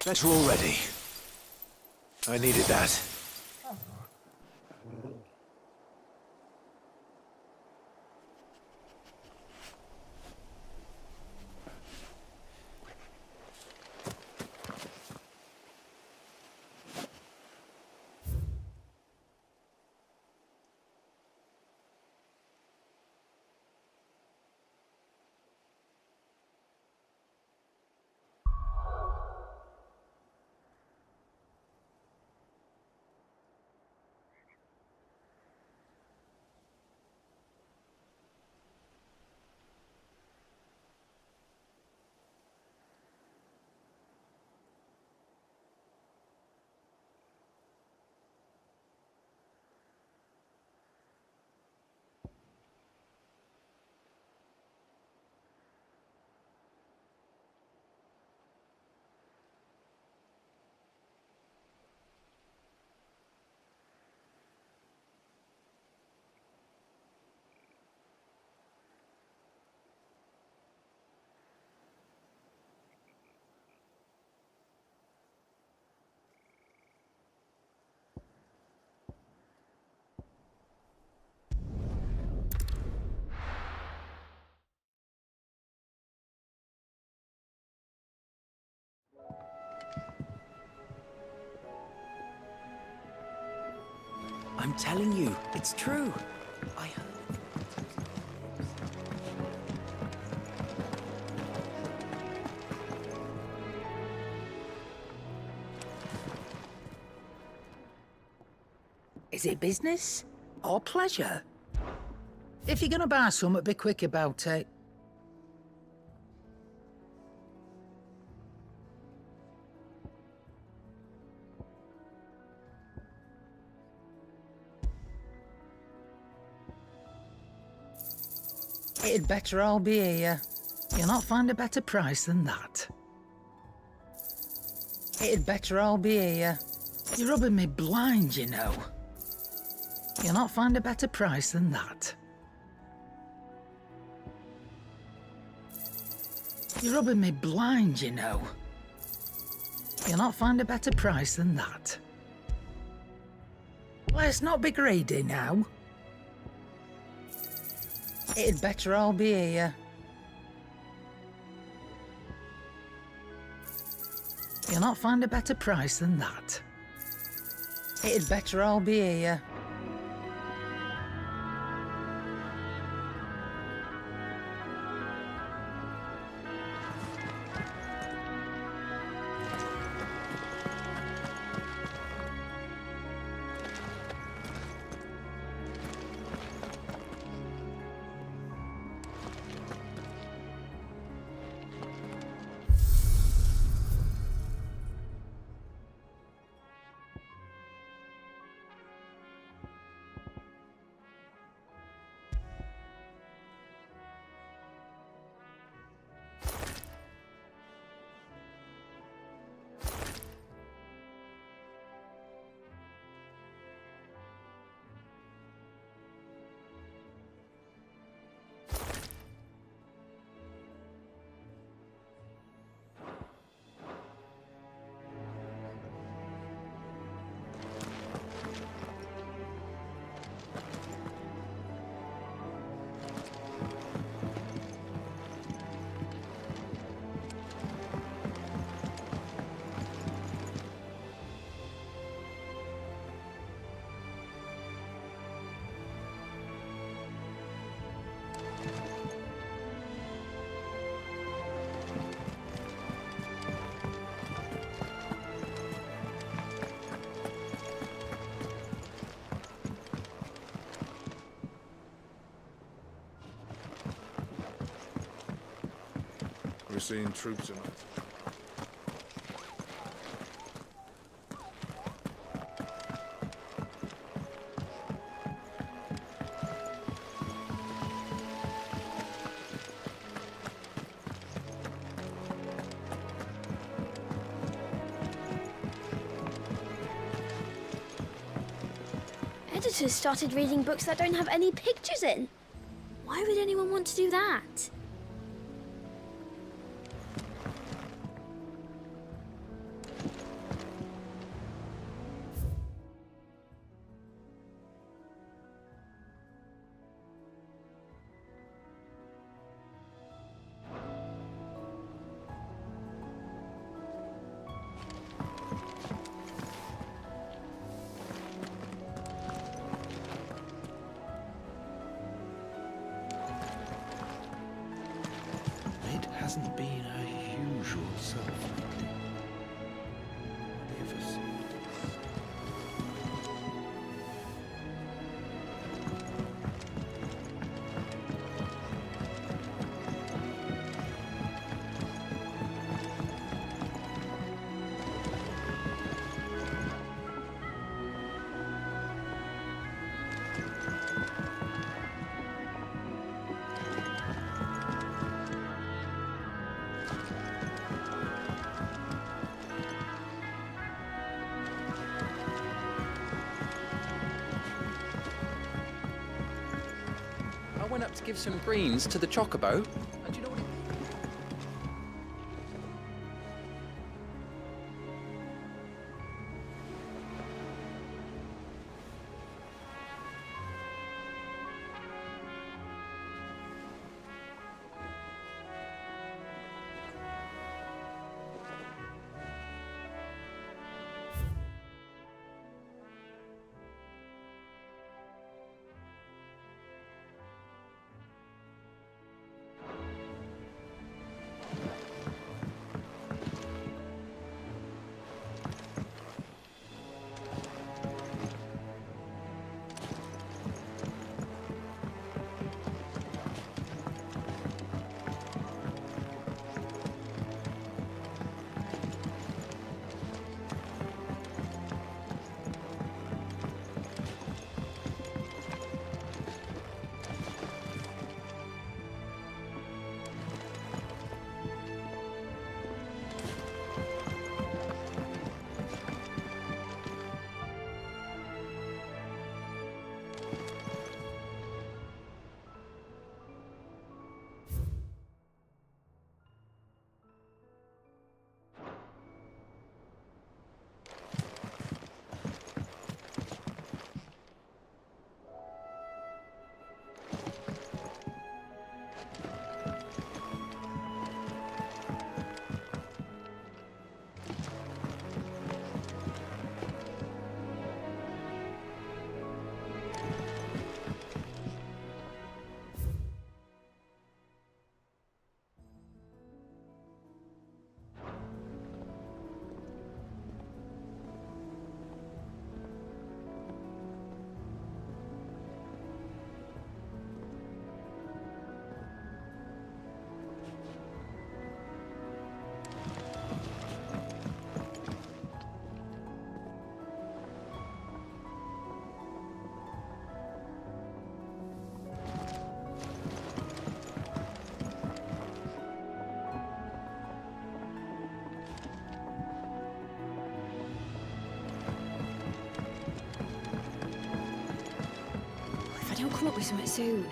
Bet we're all ready. I needed that. I'm telling you, it's true. I heard. Is it business or pleasure? If you're gonna buy something, be quick about it. It'd better all be here. You'll not find a better price than that. It'd better all be here. You're rubbing me blind, you know. You'll not find a better price than that. You're rubbing me blind, you know. You'll not find a better price than that. Let's not be greedy now. It'd better all be here. You'll not find a better price than that. It'd better all be here. We're seeing troops tonight. Editors started reading books that don't have any pictures in. Why would anyone want to do that? hasn't been her usual self lately. Never seen I went up to give some greens to the chocobo, and you know what it... If I don't come up with something soon.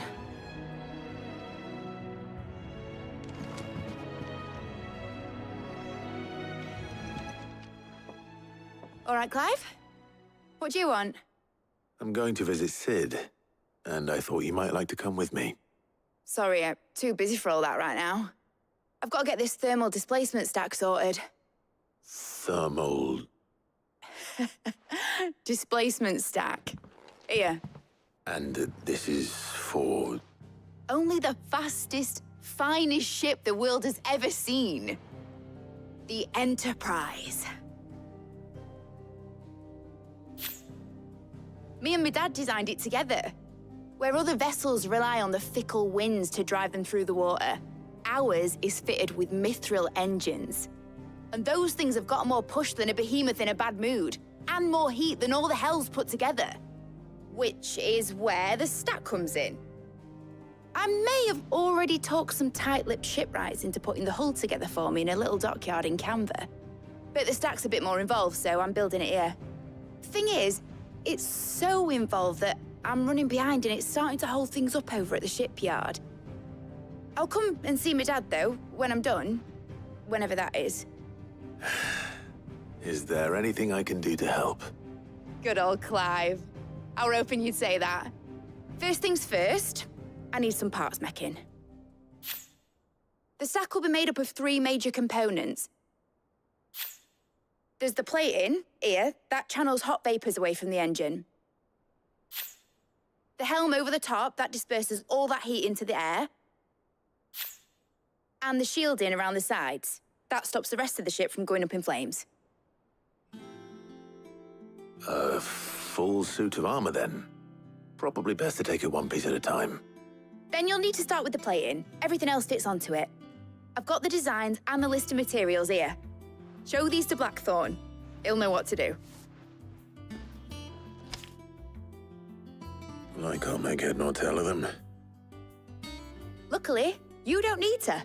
All right, Clive? What do you want? I'm going to visit Sid, and I thought you might like to come with me. Sorry, I'm too busy for all that right now. I've got to get this thermal displacement stack sorted. Thermal... Displacement stack. Here. And this is for... Only the fastest, finest ship the world has ever seen. The Enterprise. Me and my dad designed it together. Where other vessels rely on the fickle winds to drive them through the water, ours is fitted with mithril engines. And those things have got more push than a behemoth in a bad mood, and more heat than all the hells put together. Which is where the stack comes in. I may have already talked some tight-lipped shipwrights into putting the hull together for me in a little dockyard in Canva. But the stack's a bit more involved, so I'm building it here. Thing is, it's so involved that I'm running behind and it's starting to hold things up over at the shipyard. I'll come and see my dad, though, when I'm done. Whenever that is. Is there anything I can do to help? Good old Clive. I were hoping you'd say that. First things first, I need some parts meching. The stack will be made up of 3 major components. There's the plating, here, that channels hot vapors away from the engine. The helm over the top, that disperses all that heat into the air. And the shielding around the sides. That stops the rest of the ship from going up in flames. A full suit of armor, then. Probably best to take it one piece at a time. Then you'll need to start with the plating. Everything else fits onto it. I've got the designs and the list of materials here. Show these to Blackthorn. He'll know what to do. I can't make head nor tail of them. Luckily, you don't need to.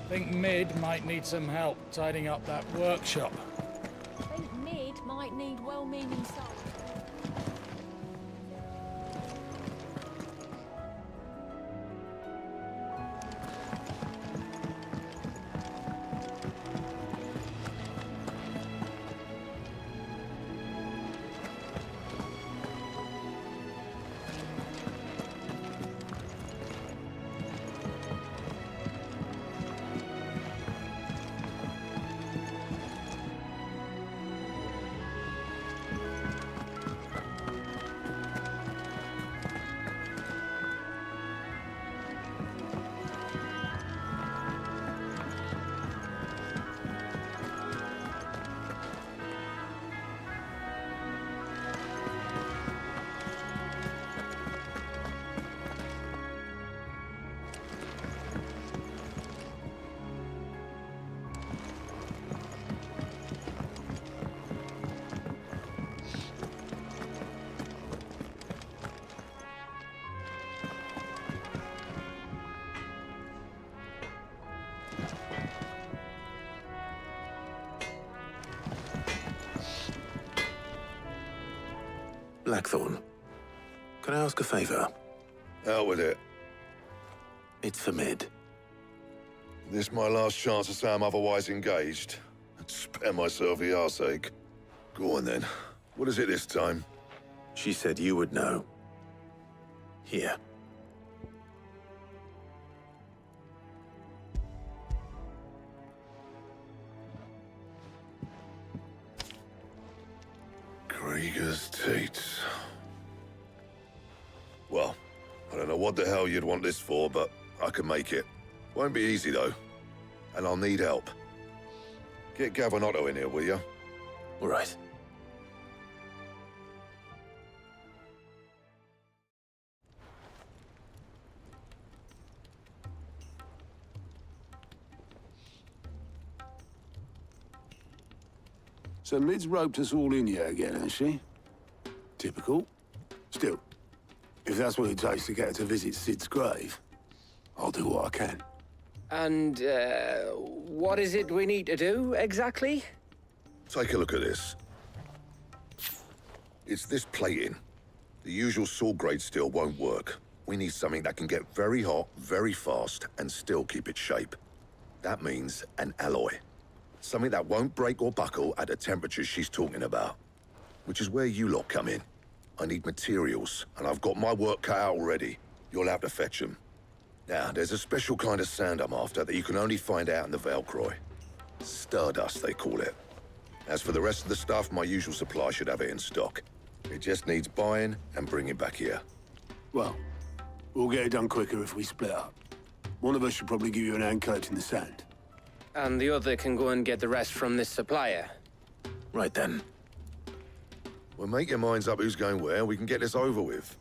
Think Mid might need some help tidying up that workshop. I think Mid might need well-meaning soul. Blackthorn, can I ask a favor? Out with it. It's for Mid. This my last chance to say I'm otherwise engaged. I'd spare myself the arseache. Go on then. What is it this time? She said you would know. Here. Krieger's teats. Well, I don't know what the hell you'd want this for, but I can make it. Won't be easy, though. And I'll need help. Get Gavin-Otto in here, will you? All right. So Mid's roped us all in here again, has she? Typical. Still, if that's what it takes to get her to visit Sid's grave, I'll do what I can. And, what is it we need to do, exactly? Take a look at this. It's this plating. The usual sword-grade steel won't work. We need something that can get very hot, very fast, and still keep its shape. That means an alloy. Something that won't break or buckle at the temperatures she's talking about. Which is where you lot come in. I need materials, and I've got my work cut out already. You'll have to fetch them. Now, there's a special kind of sand I'm after that you can only find out in the Valkyrie. Stardust, they call it. As for the rest of the stuff, my usual supply should have it in stock. It just needs buying and bringing back here. Well, we'll get it done quicker if we split up. One of us should probably give you an hand coat in the sand. And the other can go and get the rest from this supplier. Right then. Well, make your minds up who's going where, we can get this over with.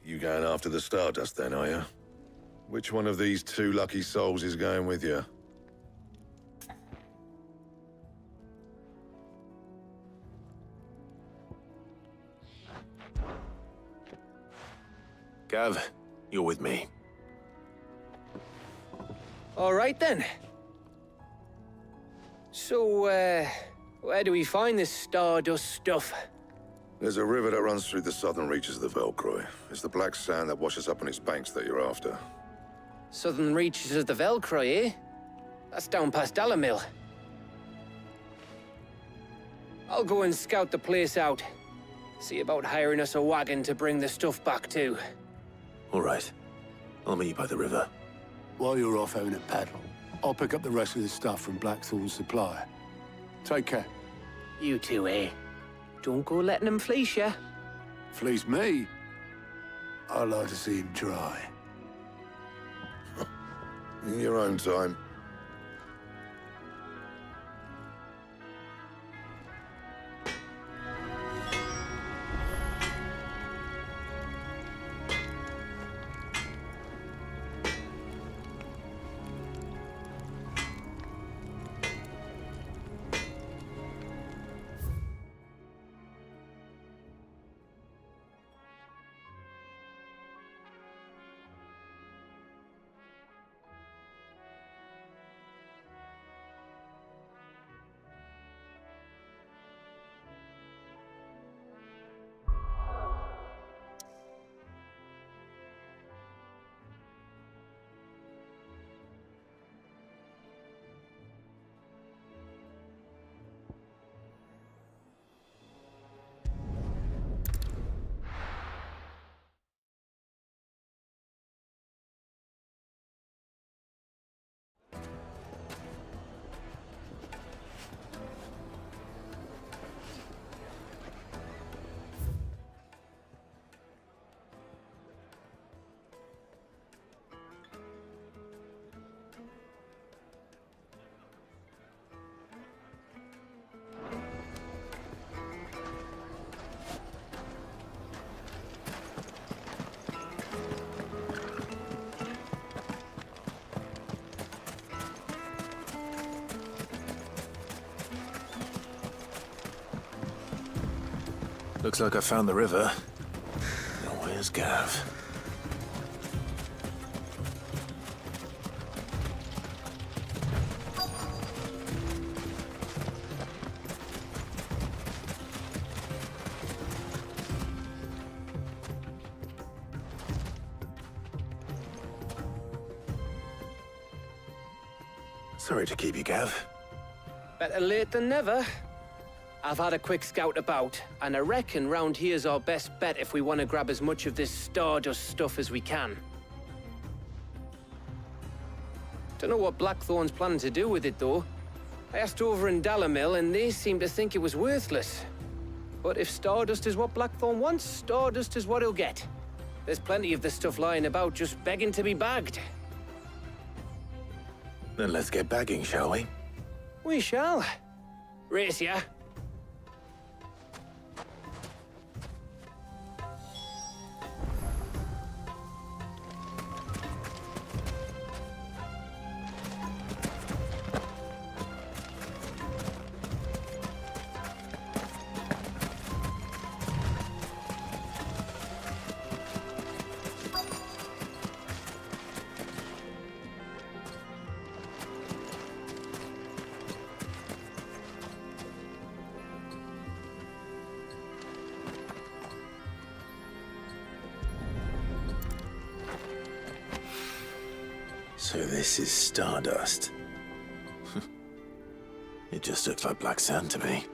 You going after the Stardust then, are you? Which one of these two lucky souls is going with you? Gav, you're with me. All right, then. So, where do we find this stardust stuff? There's a river that runs through the southern reaches of the Velcroy. It's the black sand that washes up on its banks that you're after. Southern reaches of the Velcroy, eh? That's down past Dalamil. I'll go and scout the place out. See about hiring us a wagon to bring the stuff back to. All right. I'll meet you by the river. While you're off having a paddle, I'll pick up the rest of the stuff from Blackthorn's supplier. Take care. You two, eh? Don't go letting them fleece ya. Fleece me? I'd like to see him try. In your own time. Looks like I found the river. Now where's Gav? Sorry to keep you, Gav. Better late than never. I've had a quick scout about, and I reckon round here's our best bet if we want to grab as much of this stardust stuff as we can. Don't know what Blackthorn's planning to do with it, though. I asked over in Dalamil, and they seem to think it was worthless. But if stardust is what Blackthorn wants, stardust is what he'll get. There's plenty of this stuff lying about, just begging to be bagged. Then let's get bagging, shall we? We shall. Race ya. So this is stardust. It just looks like black sand to me.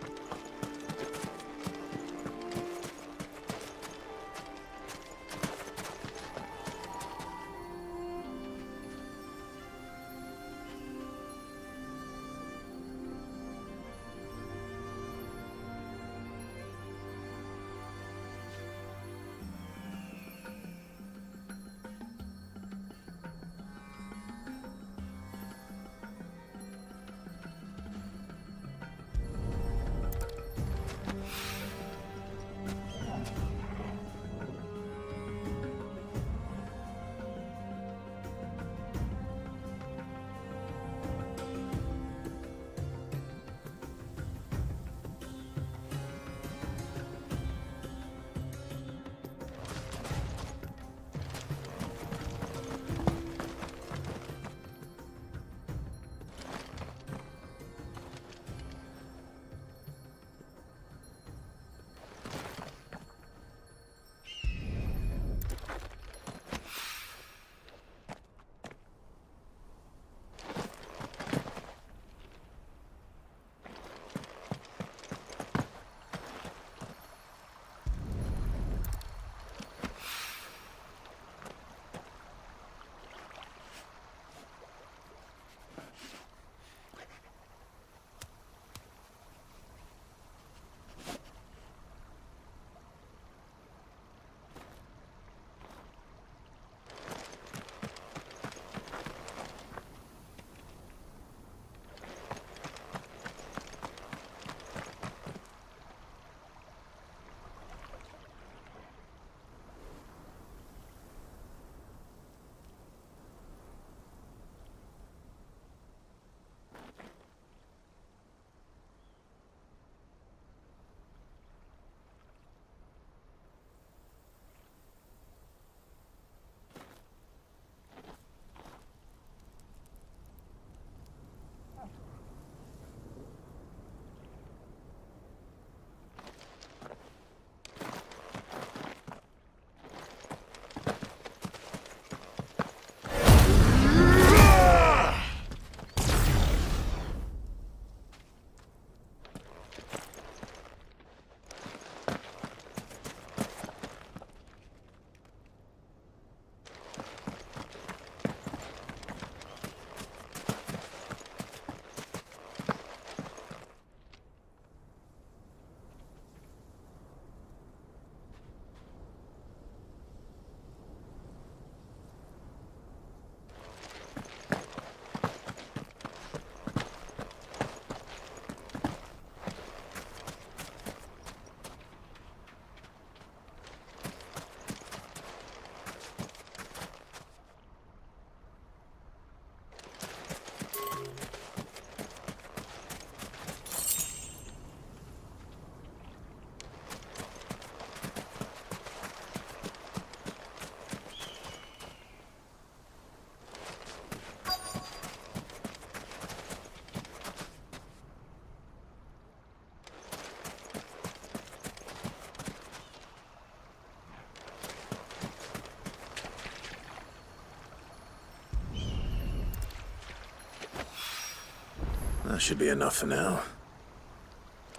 That should be enough for now.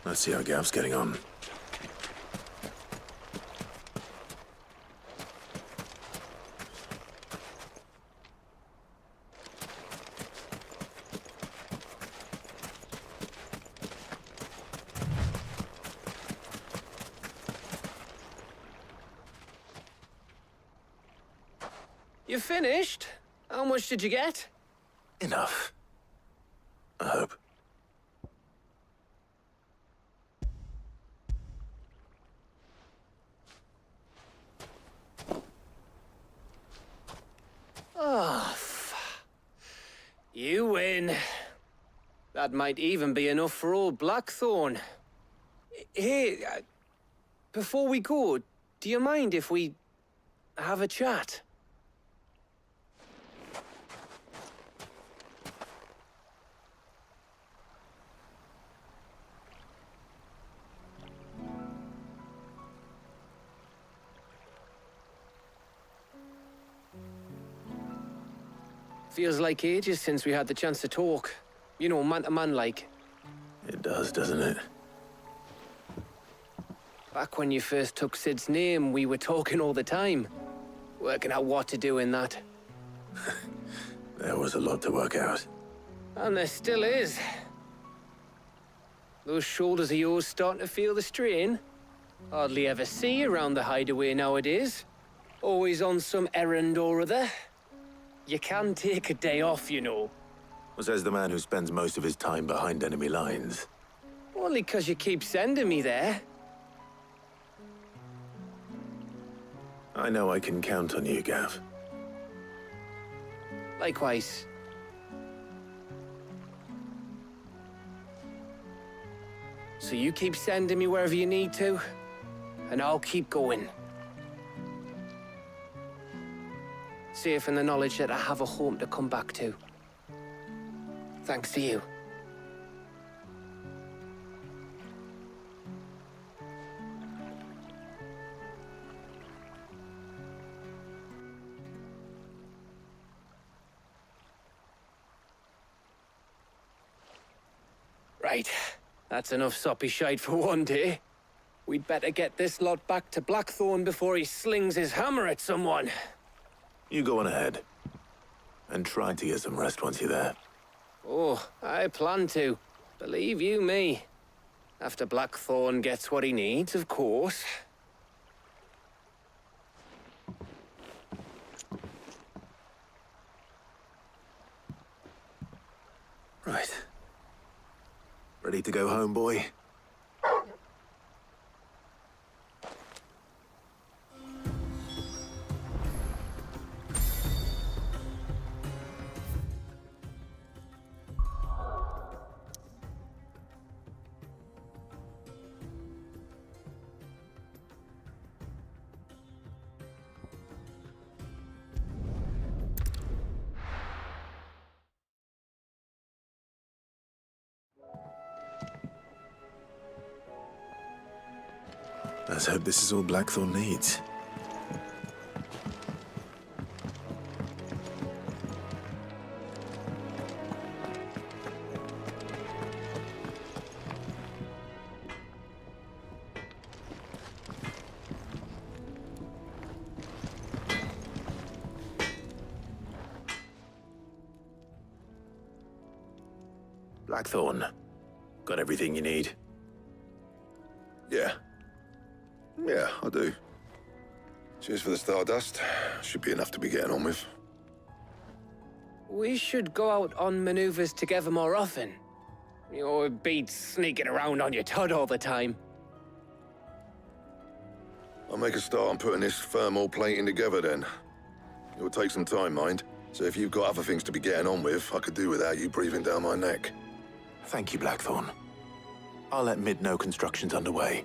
Let's see how Gav's getting on. You finished? How much did you get? Enough. I hope. Oh, you win. That might even be enough for old Blackthorn. Hey, before we go, do you mind if we have a chat? Feels like ages since we had the chance to talk. You know, man to man like. It does, doesn't it? Back when you first took Sid's name, we were talking all the time. Working out what to do in that. There was a lot to work out. And there still is. Those shoulders of yours starting to feel the strain. Hardly ever see you around the hideaway nowadays. Always on some errand or other. You can take a day off, you know. Says the man who spends most of his time behind enemy lines. Only 'cause you keep sending me there. I know I can count on you, Gav. Likewise. So you keep sending me wherever you need to, and I'll keep going. Safe in the knowledge that I have a home to come back to. Thanks to you. Right. That's enough soppy shite for one day. We'd better get this lot back to Blackthorn before he slings his hammer at someone. You go on ahead. And try to get some rest once you're there. Oh, I plan to. Believe you me. After Blackthorn gets what he needs, of course. Right. Ready to go home, boy? Let's hope this is all Blackthorn needs. Blackthorn, got everything you need? Yeah. Yeah, I do. Cheers for the stardust. Should be enough to be getting on with. We should go out on maneuvers together more often. You know, it beats sneaking around on your tud all the time. I'll make a start on putting this thermal plating together then. It will take some time, mind. So if you've got other things to be getting on with, I could do without you breathing down my neck. Thank you, Blackthorn. I'll let Mid know construction's underway.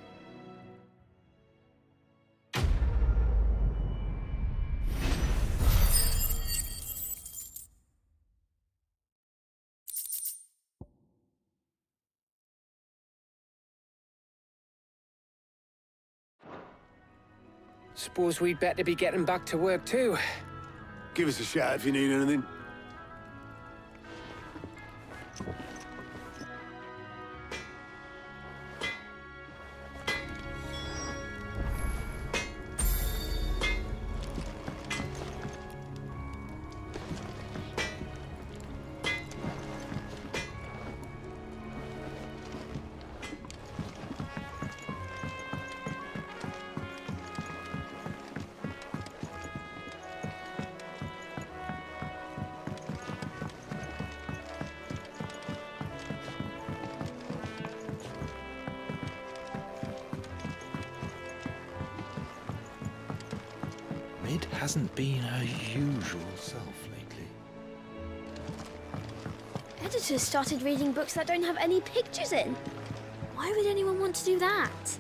Suppose we'd better be getting back to work too. Give us a shout if you need anything. hasn't been her usual self lately. Editors started reading books that don't have any pictures in. Why would anyone want to do that?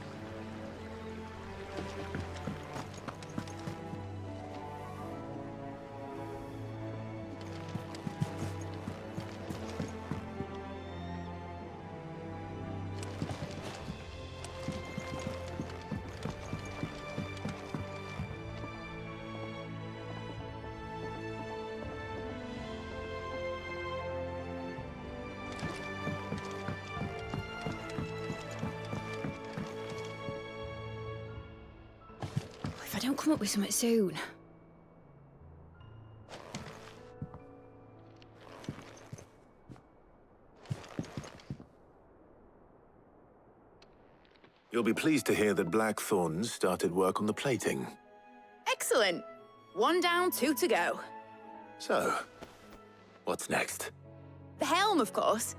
If I don't come up with something soon. You'll be pleased to hear that Blackthorn's started work on the plating. Excellent. 1 down, 2 to go. So, what's next? The helm, of course.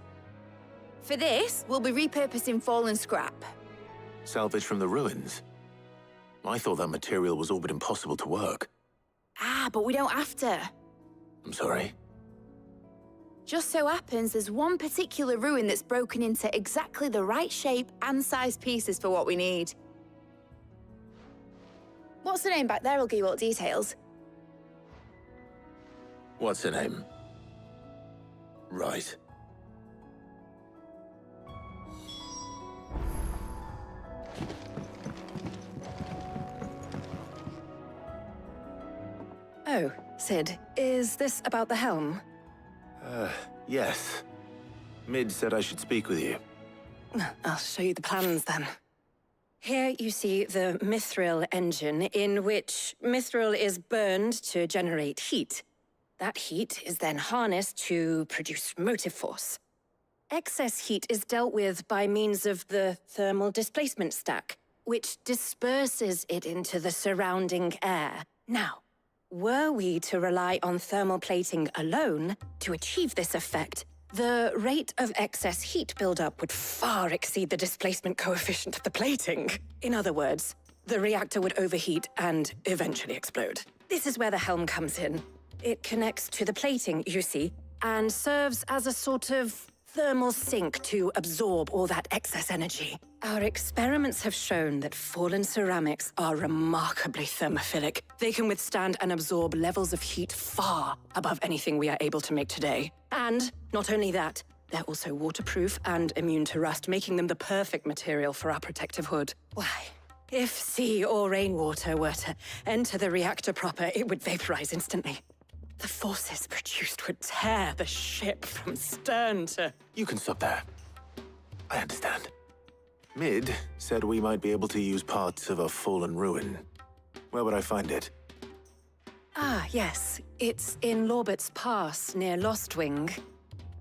For this, we'll be repurposing fallen scrap. Salvage from the ruins? I thought that material was all but impossible to work. Ah, but we don't have to. I'm sorry? Just so happens there's one particular ruin that's broken into exactly the right shape and size pieces for what we need. What's the name back there? I'll give you all the details. What's her name? Right. Oh, Sid, is this about the helm? Yes. Mid said I should speak with you. I'll show you the plans then. Here you see the mithril engine, in which mithril is burned to generate heat. That heat is then harnessed to produce motive force. Excess heat is dealt with by means of the thermal displacement stack, which disperses it into the surrounding air. Now, were we to rely on thermal plating alone to achieve this effect, the rate of excess heat buildup would far exceed the displacement coefficient of the plating. In other words, the reactor would overheat and eventually explode. This is where the helm comes in. It connects to the plating, you see, and serves as a sort of thermal sink to absorb all that excess energy. Our experiments have shown that fallen ceramics are remarkably thermophilic. They can withstand and absorb levels of heat far above anything we are able to make today. And not only that, they're also waterproof and immune to rust, making them the perfect material for our protective hood. Why, if sea or rainwater were to enter the reactor proper, it would vaporize instantly. The forces produced would tear the ship from stern to... You can stop there. I understand. Mid said we might be able to use parts of a fallen ruin. Where would I find it? Ah, yes. It's in Lorbert's Pass, near Lostwing.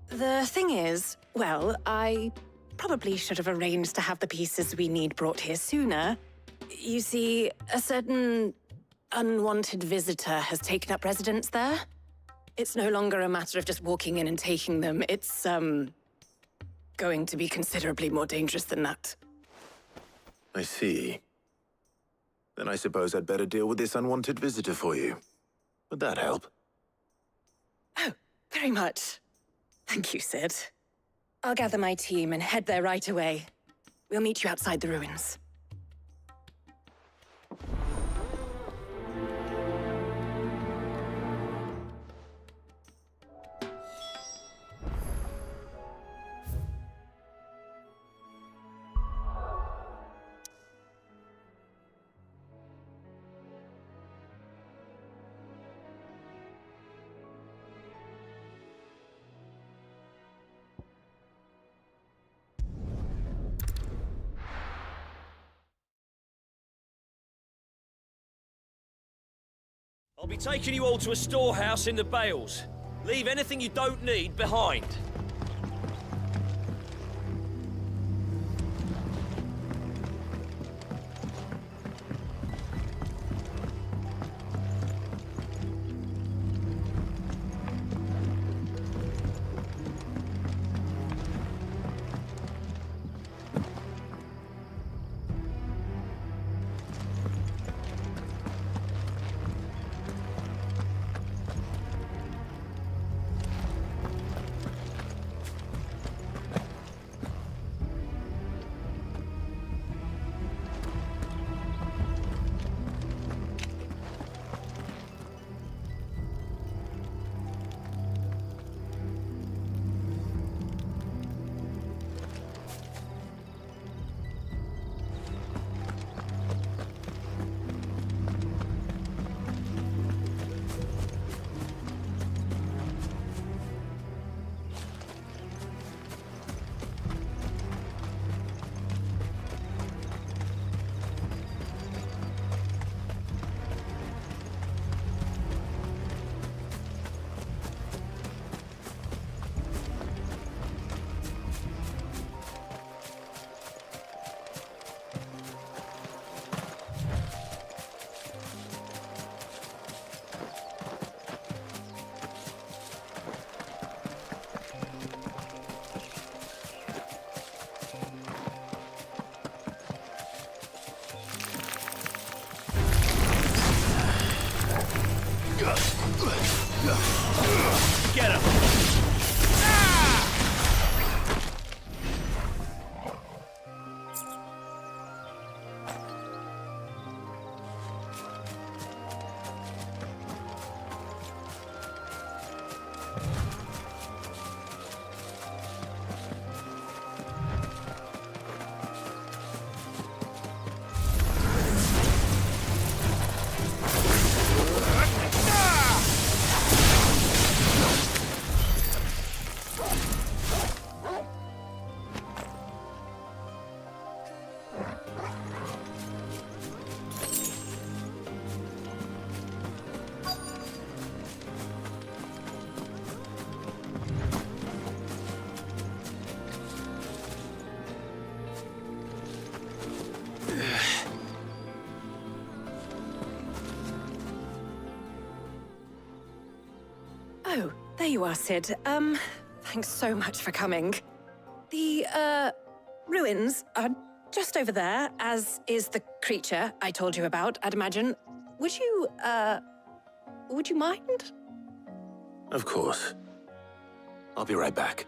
The thing is, well, I probably should have arranged to have the pieces we need brought here sooner. You see, a certain unwanted visitor has taken up residence there. It's no longer a matter of just walking in and taking them. It's, going to be considerably more dangerous than that. I see. Then I suppose I'd better deal with this unwanted visitor for you. Would that help? Oh, very much. Thank you, Sid. I'll gather my team and head there right away. We'll meet you outside the ruins. I'll be taking you all to a storehouse in the Bales. Leave anything you don't need behind. Get him! Oh, there you are, Sid. Thanks so much for coming. The, ruins are just over there, as is the creature I told you about, I'd imagine. Would you mind? Of course. I'll be right back.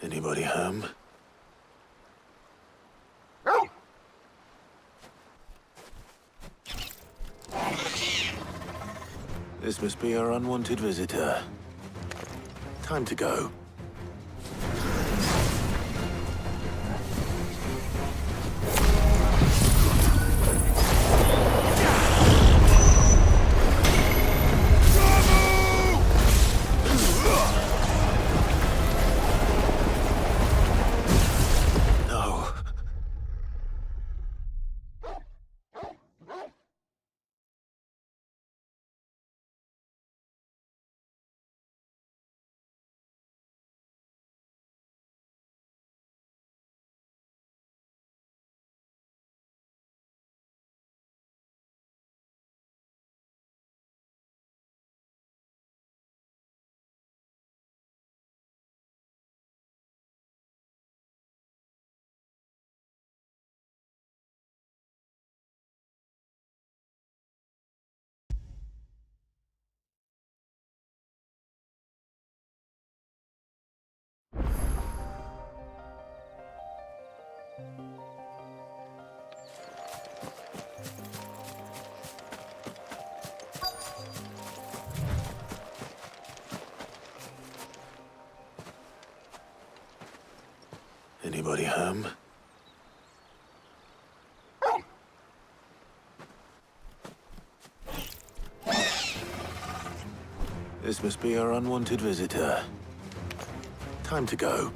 Anybody home? This must be our unwanted visitor. Time to go. Anybody home? This must be our unwanted visitor. Time to go.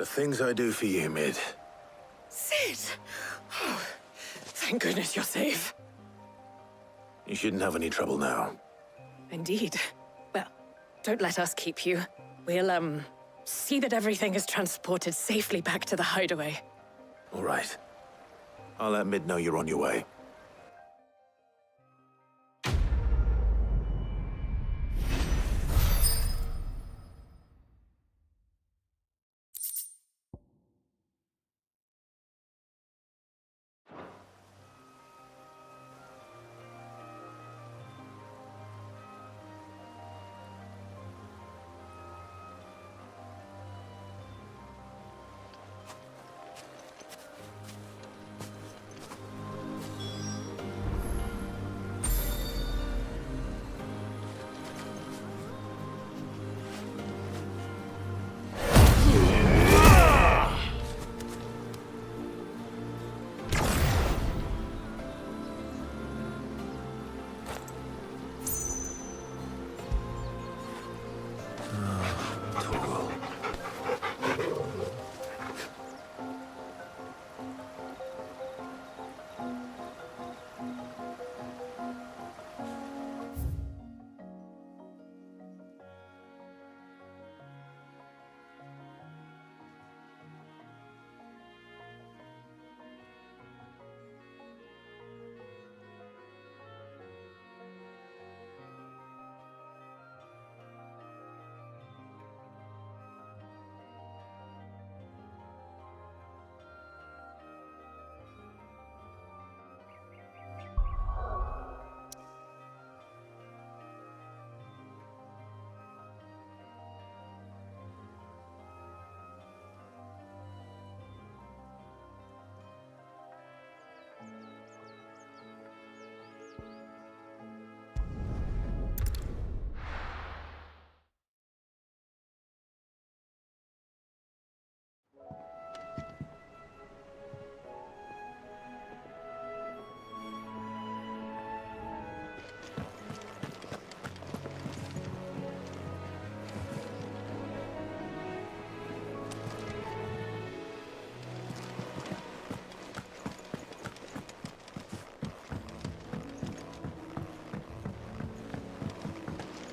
things I do for you, Mid. Sid! Oh, thank goodness you're safe. You shouldn't have any trouble now. Indeed. Well, don't let us keep you. We'll, see that everything is transported safely back to the hideaway. All right. I'll let Mid know you're on your way.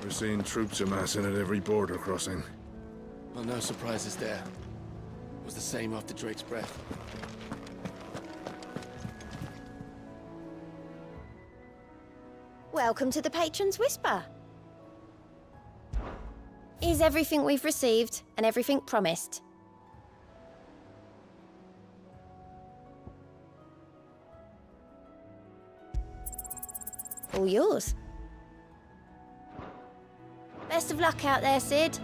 We're seeing troops amassing at every border crossing. Well, no surprises there. It was the same after Drake's breath. Welcome to the Patron's Whisper. Is everything we've received and everything promised? All yours. Best of luck out there, Sid.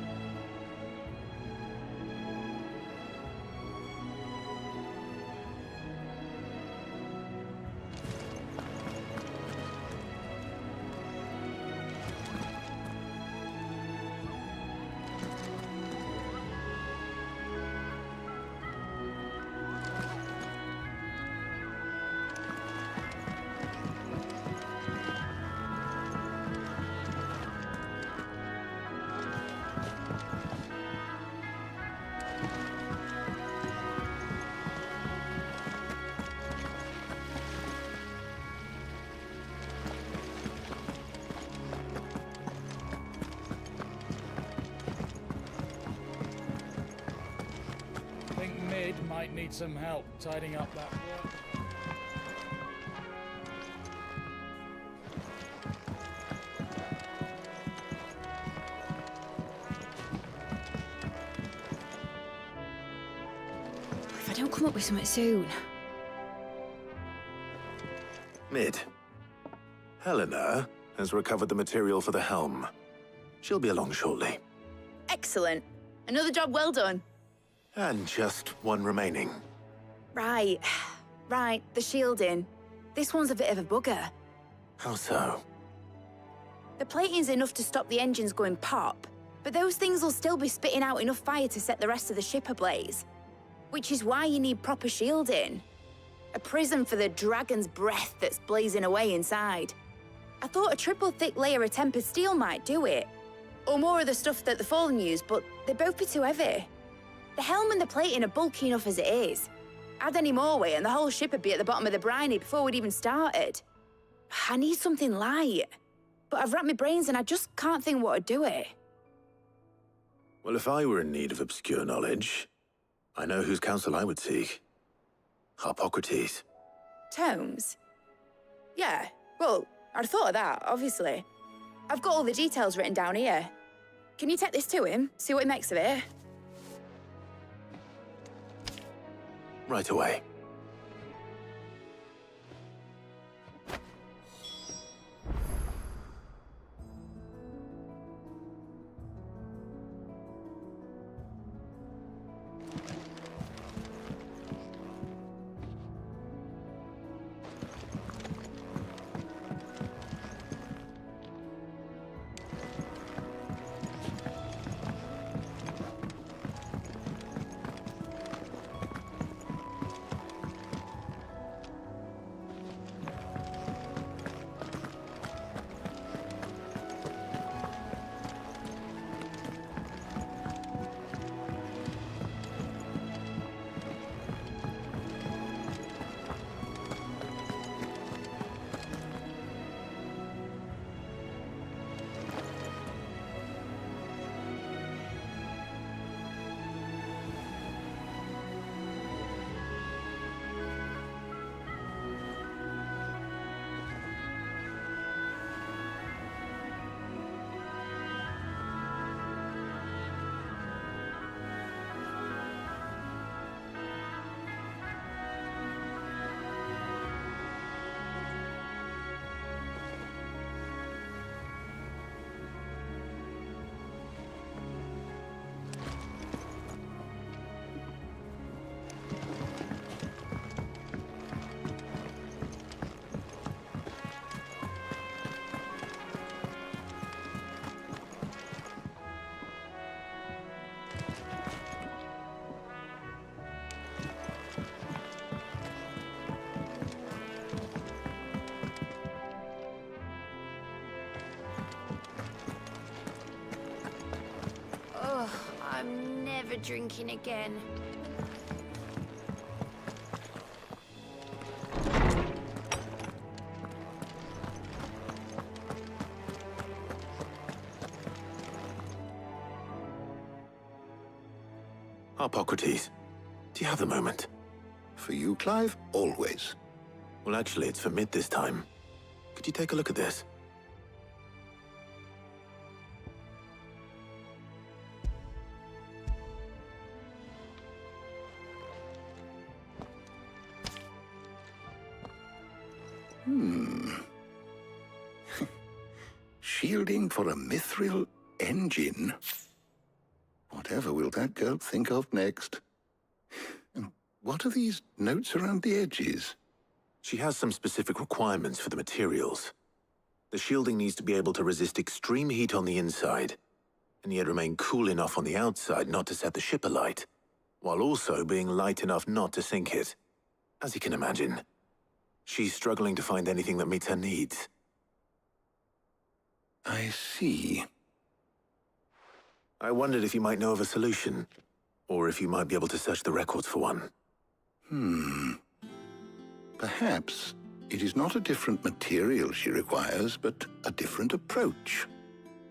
Might need some help tidying up that work. If I don't come up with something soon. Mid. Helena has recovered the material for the helm. She'll be along shortly. Excellent. Another job well done. And just one remaining. Right. Right, the shielding. This one's a bit of a bugger. How so? The plating's enough to stop the engines going pop, but those things will still be spitting out enough fire to set the rest of the ship ablaze. Which is why you need proper shielding. A prism for the dragon's breath that's blazing away inside. I thought a triple thick layer of tempered steel might do it. Or more of the stuff that the Fallen use, but they'd both be too heavy. The helm and the plating are bulky enough as it is. Add any more weight and the whole ship would be at the bottom of the briny before we'd even started. I need something light. But I've racked my brains and I just can't think what would do it. Well, if I were in need of obscure knowledge, I know whose counsel I would seek. Hippocrates. Tomes? Yeah, well, I'd thought of that, obviously. I've got all the details written down here. Can you take this to him, see what he makes of it? Right away. I'm never drinking again. Hippocrates, do you have the moment? For you, Clive, always. Well, actually, it's for mid this time. Could you take a look at this? Shielding for a mithril engine? Whatever will that girl think of next? And what are these notes around the edges? She has some specific requirements for the materials. The shielding needs to be able to resist extreme heat on the inside, and yet remain cool enough on the outside not to set the ship alight, while also being light enough not to sink it. As you can imagine, she's struggling to find anything that meets her needs. I see. I wondered if you might know of a solution, or if you might be able to search the records for one. Perhaps it is not a different material she requires, but a different approach.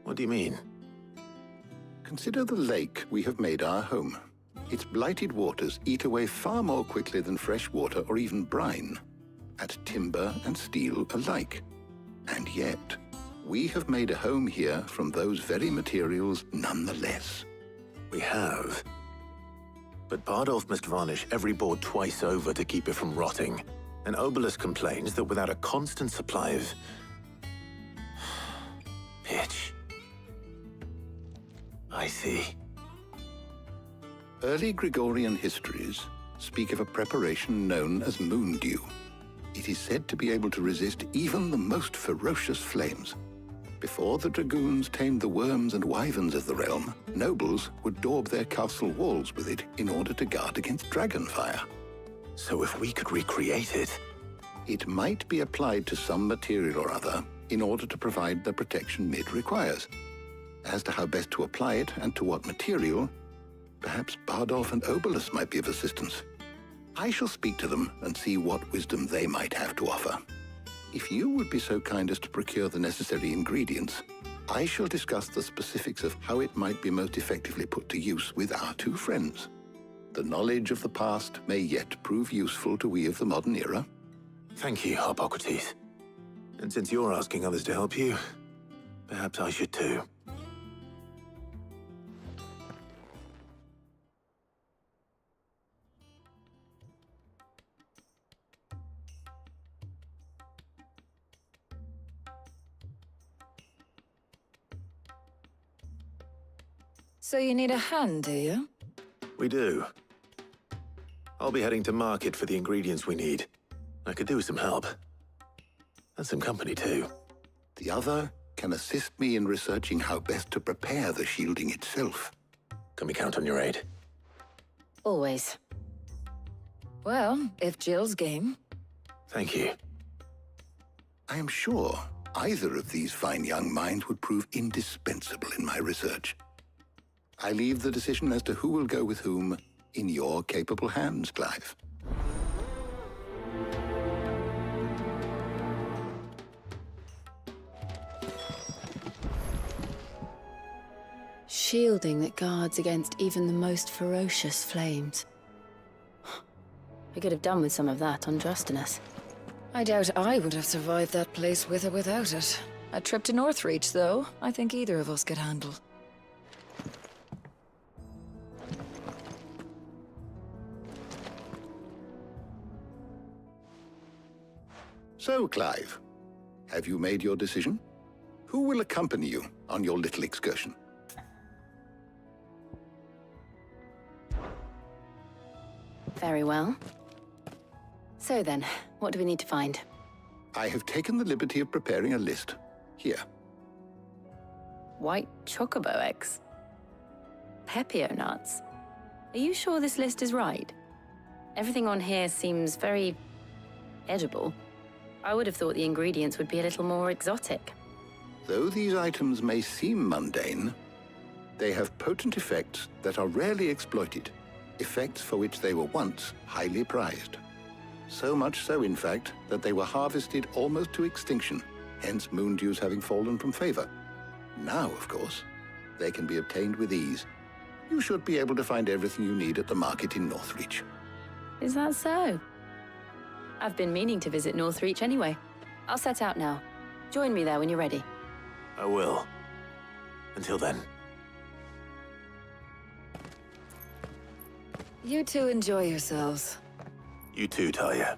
What do you mean? Consider the lake we have made our home. Its blighted waters eat away far more quickly than fresh water or even brine, at timber and steel alike. And yet, we have made a home here from those very materials nonetheless. We have. But Bardolph must varnish every board twice over to keep it from rotting. And Obelus complains that without a constant supply of pitch. I see. Early Gregorian histories speak of a preparation known as moon dew. It is said to be able to resist even the most ferocious flames. Before the dragoons tamed the worms and wyverns of the realm, nobles would daub their castle walls with it in order to guard against dragon fire. So if we could recreate it... It might be applied to some material or other in order to provide the protection Mid requires. As to how best to apply it and to what material, Perhaps Bardolph and Obolus might be of assistance. I shall speak to them and see what wisdom they might have to offer. If you would be so kind as to procure the necessary ingredients, I shall discuss the specifics of how it might be most effectively put to use with our two friends. The knowledge of the past may yet prove useful to we of the modern era. Thank you, Hippocrates. And since you're asking others to help you, perhaps I should too. So you need a hand, do you? We do. I'll be heading to market for the ingredients we need. I could do with some help. And some company, too. The other can assist me in researching how best to prepare the shielding itself. Can we count on your aid? Always. Well, if Jill's game. Thank you. I am sure either of these fine young minds would prove indispensable in my research. I leave the decision as to who will go with whom in your capable hands, Clive. Shielding that guards against even the most ferocious flames. We could have done with some of that on Justinus. I doubt I would have survived that place with or without it. A trip to Northreach, though, I think either of us could handle. So, Clive, have you made your decision? Who will accompany you on your little excursion? Very well. So then, what do we need to find? I have taken the liberty of preparing a list. Here. White chocobo eggs. Pepio nuts. Are you sure this list is right? Everything on here seems very edible. I would have thought the ingredients would be a little more exotic. Though these items may seem mundane, they have potent effects that are rarely exploited, effects for which they were once highly prized. So much so, in fact, that they were harvested almost to extinction, hence moondews having fallen from favor. Now, of course, they can be obtained with ease. You should be able to find everything you need at the market in Northreach. Is that so? I've been meaning to visit Northreach anyway. I'll set out now. Join me there when you're ready. I will. Until then. You two enjoy yourselves. You too, Talia.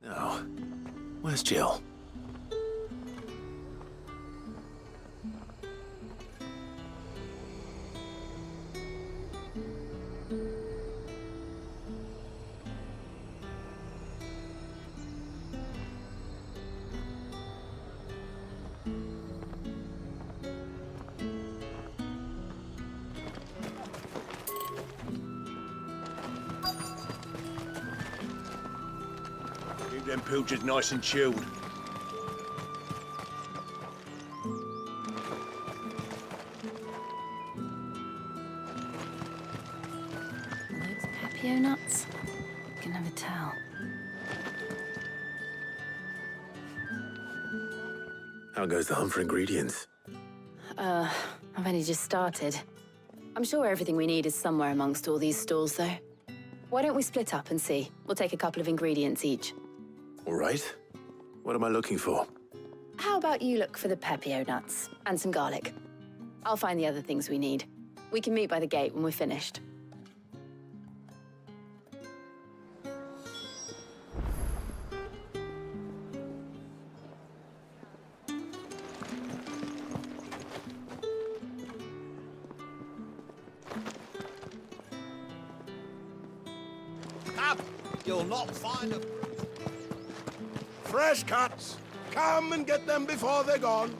Now, where's Jill? Keep them pilchards nice and chilled. Those Pepio nuts? I can never tell. How goes the hunt for ingredients? I've only just started. I'm sure everything we need is somewhere amongst all these stalls, though. Why don't we split up and see? We'll take a couple of ingredients each. All right. What am I looking for? How about you look for the Pepio nuts and some garlic? I'll find the other things we need. We can meet by the gate when we're finished. You'll not find a... Fresh cuts! Come and get them before they're gone.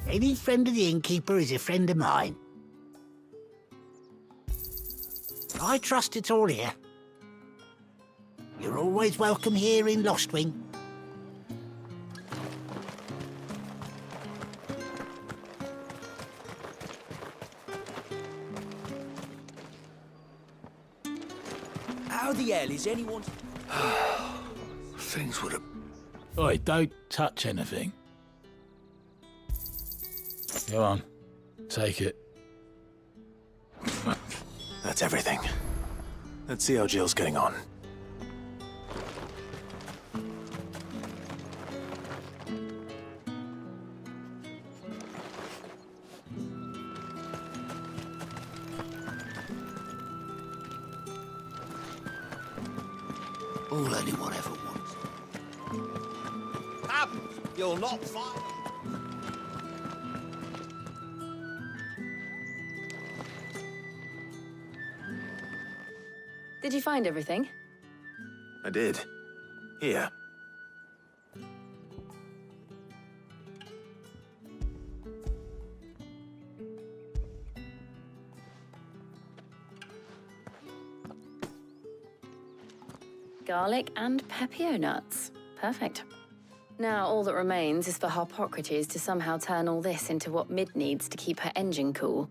Any friend of the innkeeper is a friend of mine. I trust it's all here. You're always welcome here in Lostwing. How the hell is anyone... Things would have... Oi, don't touch anything. Go on, take it. That's everything. Let's see how Jill's getting on. All anyone ever wants. Up! You'll not find... Did you find everything? I did. Here. Garlic and pepio nuts. Perfect. Now all that remains is for Harpocrates to somehow turn all this into what Mid needs to keep her engine cool.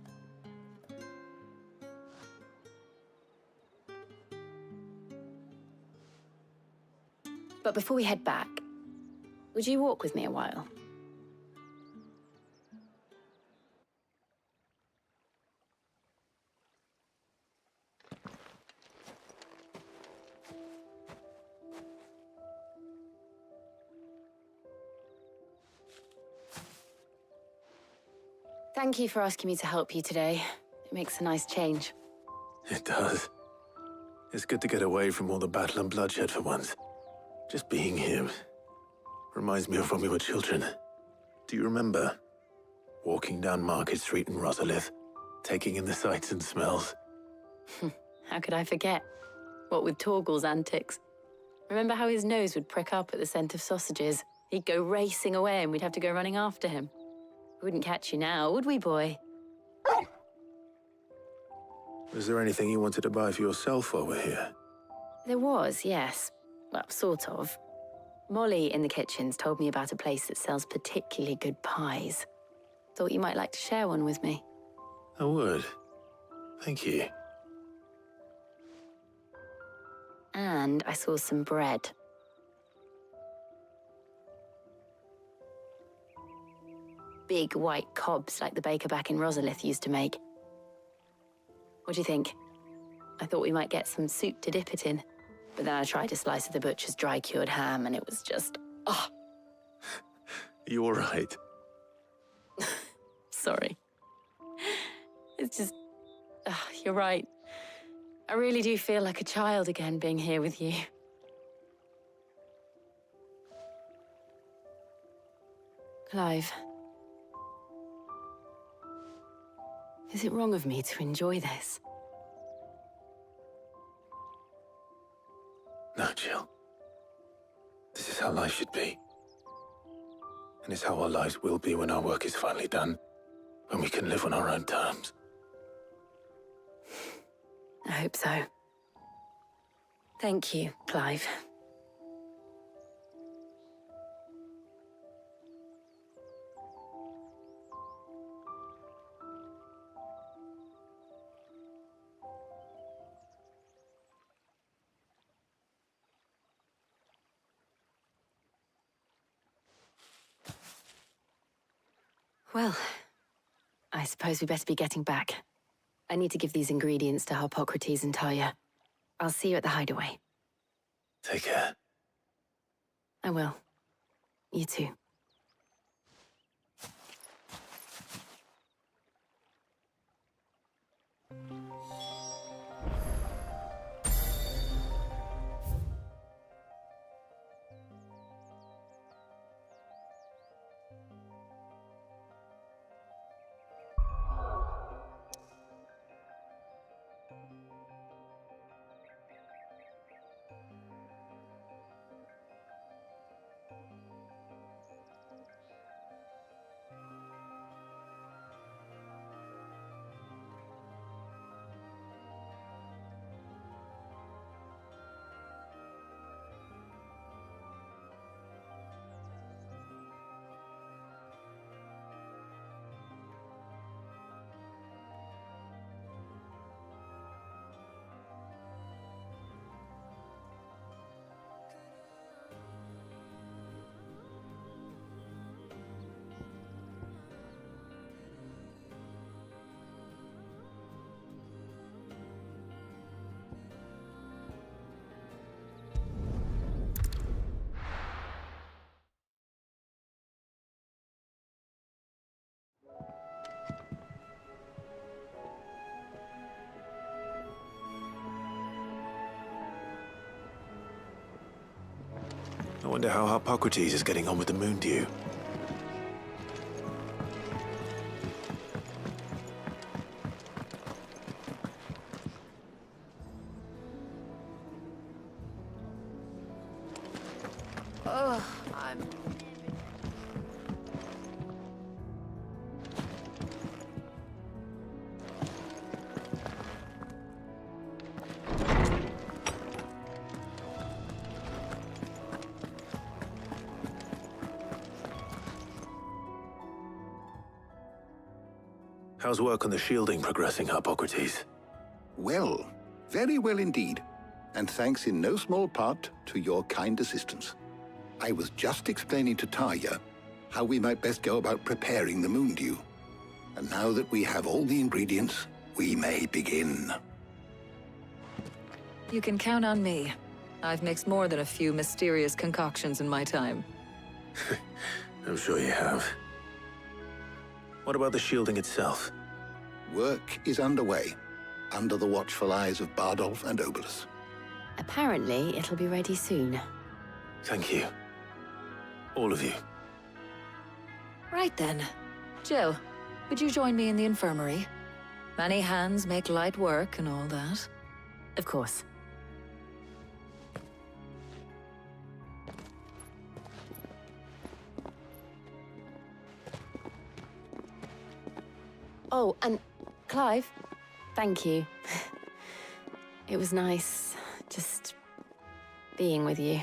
But before we head back, would you walk with me a while? Thank you for asking me to help you today. It makes a nice change. It does. It's good to get away from all the battle and bloodshed for once. Just being here reminds me of when we were children. Do you remember? Walking down Market Street in Rosalith, taking in the sights and smells. How could I forget? What with Torgal's antics. Remember how his nose would prick up at the scent of sausages? He'd go racing away and we'd have to go running after him. We wouldn't catch you now, would we, boy? Was there anything you wanted to buy for yourself while we're here? There was, yes. Well, sort of. Molly in the kitchens told me about a place that sells particularly good pies. Thought you might like to share one with me. I would. Thank you. And I saw some bread. Big white cobs like the baker back in Rosalith used to make. What do you think? I thought we might get some soup to dip it in. But then I tried a slice of the butcher's dry-cured ham and it was just... oh. You all right? Sorry. It's just... you're right. I really do feel like a child again being here with you. Clive. Is it wrong of me to enjoy this? No, Jill. This is how life should be. And it's how our lives will be when our work is finally done. When we can live on our own terms. I hope so. Thank you, Clive. Well, I suppose we better be getting back. I need to give these ingredients to Harpocrates and Tarja. I'll see you at the hideaway. Take care. I will. You too. I wonder how Harpocrates is getting on with the moon dew. Oh, I'm... How's work on the shielding progressing, Harpocrates? Well, very well indeed. And thanks in no small part to your kind assistance. I was just explaining to Tarja how we might best go about preparing the moon dew. And now that we have all the ingredients, we may begin. You can count on me. I've mixed more than a few mysterious concoctions in my time. I'm sure you have. What about the shielding itself? Work is underway, under the watchful eyes of Bardolph and Obolus. Apparently, it'll be ready soon. Thank you. All of you. Right then. Jill, would you join me in the infirmary? Many hands make light work and all that. Of course. Oh, and Clive, thank you. It was nice, just being with you.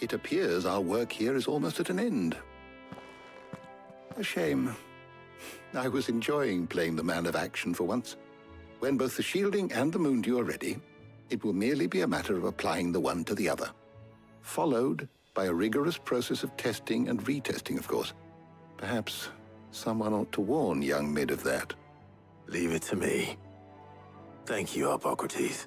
It appears our work here is almost at an end. A shame. I was enjoying playing the man of action for once. When both the shielding and the moon dew are ready, it will merely be a matter of applying the one to the other. Followed by a rigorous process of testing and retesting, of course. Perhaps someone ought to warn young Mid of that. Leave it to me. Thank you, Harpocrates.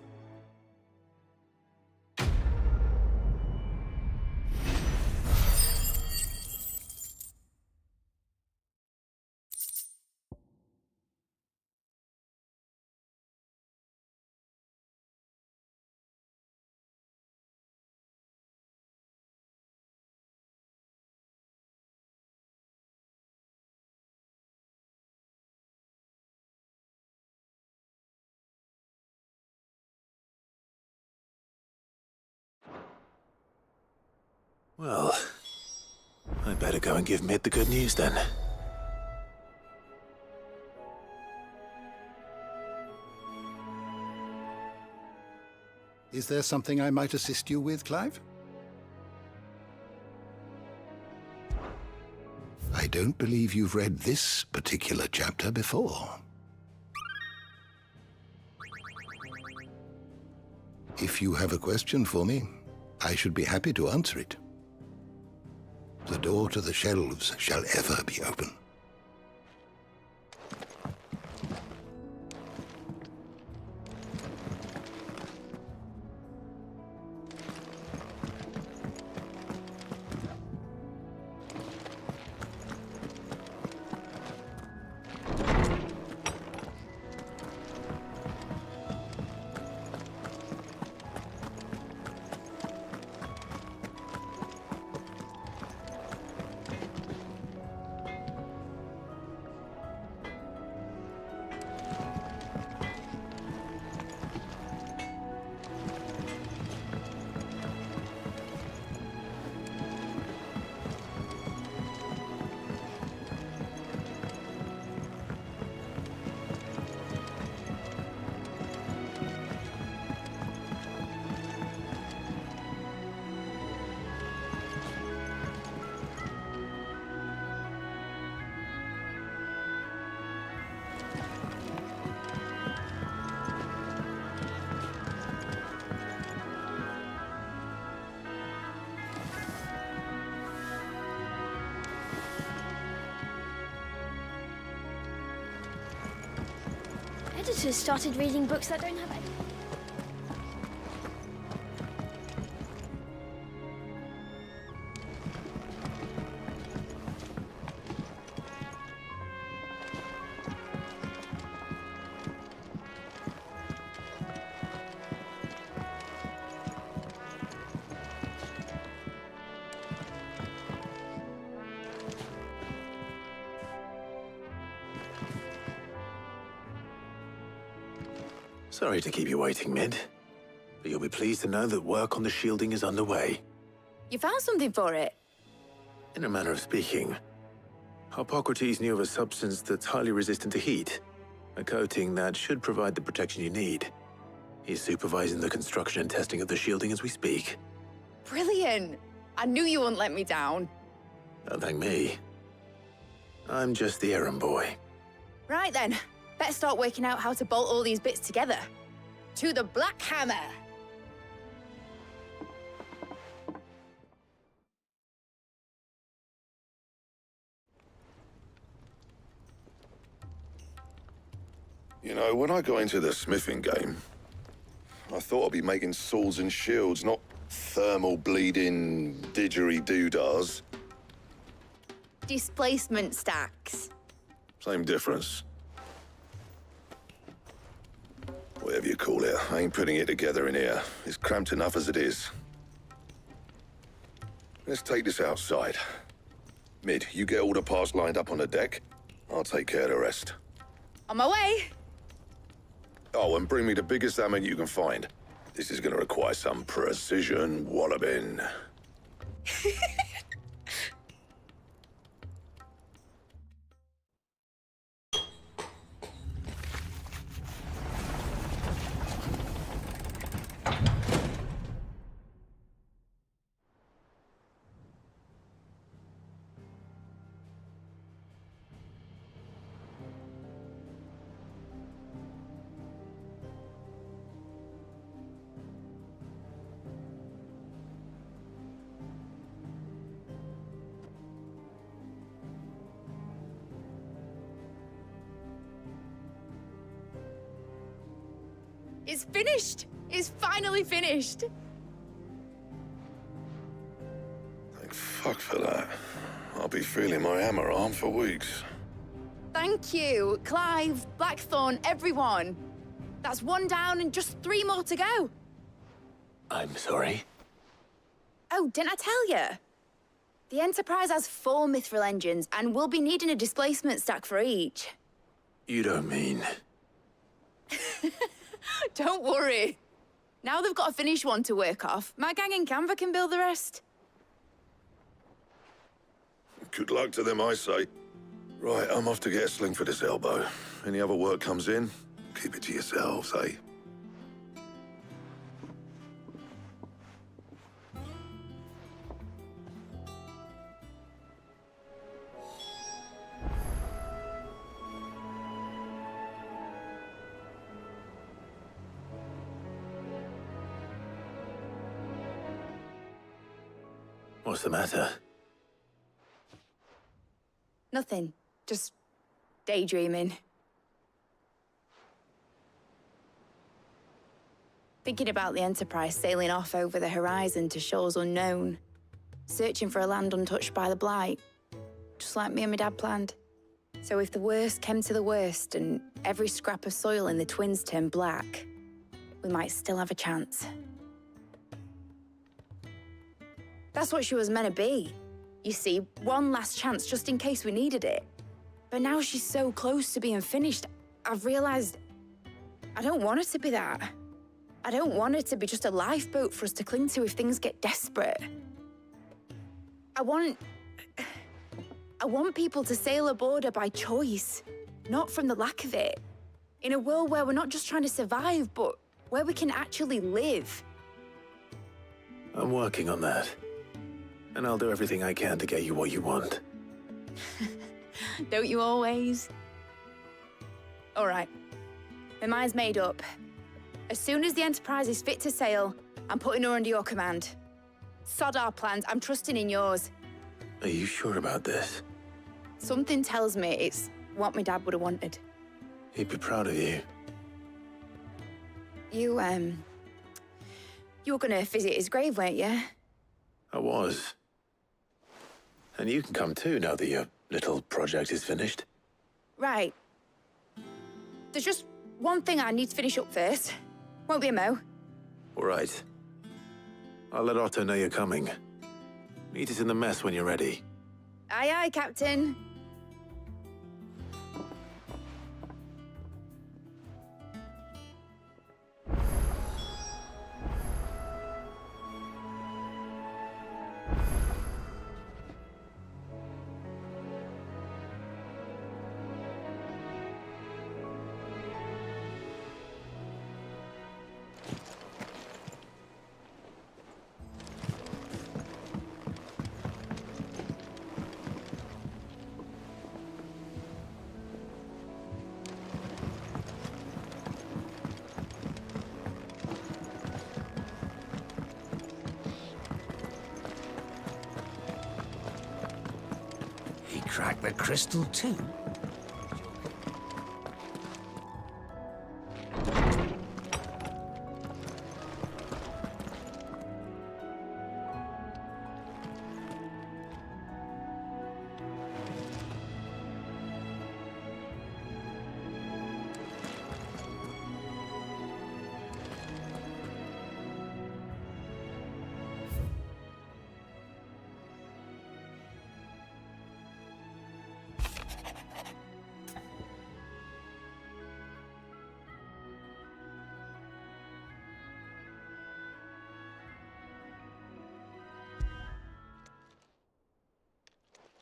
Well, I better go and give Mid the good news then. Is there something I might assist you with, Clive? I don't believe you've read this particular chapter before. If you have a question for me, I should be happy to answer it. the door to the shelves shall ever be open. Editors started reading books that don't have any... Sorry to keep you waiting, Mid, but you'll be pleased to know that work on the shielding is underway. You found something for it? In a manner of speaking, Hippocrates knew of a substance that's highly resistant to heat, a coating that should provide the protection you need. He's supervising the construction and testing of the shielding as we speak. Brilliant! I knew you wouldn't let me down. Don't thank me. I'm just the errand boy. Right then, better start working out how to bolt all these bits together. To the Black Hammer! You know, when I got into the smithing game, I thought I'd be making swords and shields, not thermal bleeding didgeridoo-dahs. Displacement stacks. Same difference. Whatever you call it, I ain't putting it together in here. It's cramped enough as it is. Let's take this outside. Mid, you get all the parts lined up on the deck. I'll take care of the rest. On my way! Oh, and bring me the biggest hammer you can find. This is gonna require some precision walloping. It's finished! It's finally finished! Thank fuck for that. I'll be feeling my hammer arm for weeks. Thank you, Clive, Blackthorn, everyone. That's one down and just 3 more to go. I'm sorry? Oh, didn't I tell you? The Enterprise has 4 mithril engines, and we'll be needing a displacement stack for each. You don't mean... Don't worry. Now they've got a finished one to work off. My gang in Canva can build the rest. Good luck to them, I say. Right, I'm off to get a sling for this elbow. Any other work comes in, keep it to yourselves, eh? What's the matter? Nothing. Just daydreaming. Thinking about the Enterprise sailing off over the horizon to shores unknown, searching for a land untouched by the Blight, just like me and my dad planned. So if the worst came to the worst and every scrap of soil in the Twins turned black, we might still have a chance. That's what she was meant to be. You see, one last chance just in case we needed it. But now she's so close to being finished, I've realized I don't want her to be that. I don't want her to be just a lifeboat for us to cling to if things get desperate. I want people to sail aboard her by choice, not from the lack of it. In a world where we're not just trying to survive, but where we can actually live. I'm working on that. And I'll do everything I can to get you what you want. Don't you always? All right. My mind's made up. As soon as the Enterprise is fit to sail, I'm putting her under your command. Sod our plans, I'm trusting in yours. Are you sure about this? Something tells me it's what my dad would have wanted. He'd be proud of you. You were gonna visit his grave, weren't you? I was. And you can come too now that your little project is finished. Right. There's just one thing I need to finish up first. Won't be a mo. All right. I'll let Otto know you're coming. Meet us in the mess when you're ready. Aye, aye, Captain. He cracked the crystal too.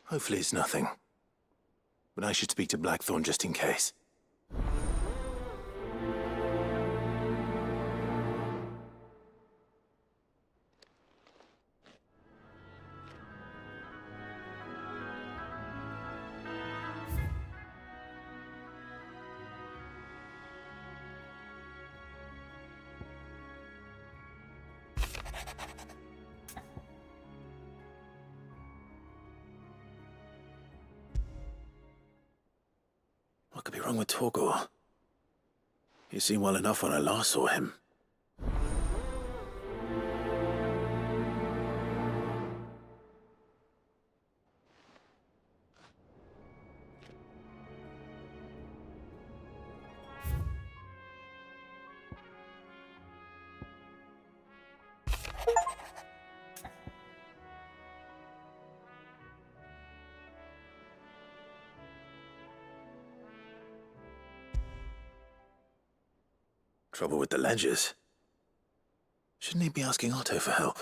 Hopefully it's nothing. But I should speak to Blackthorn just in case. What could be wrong with Torgor? He seemed well enough when I last saw him. Trouble with the ledgers. Shouldn't he be asking Otto for help?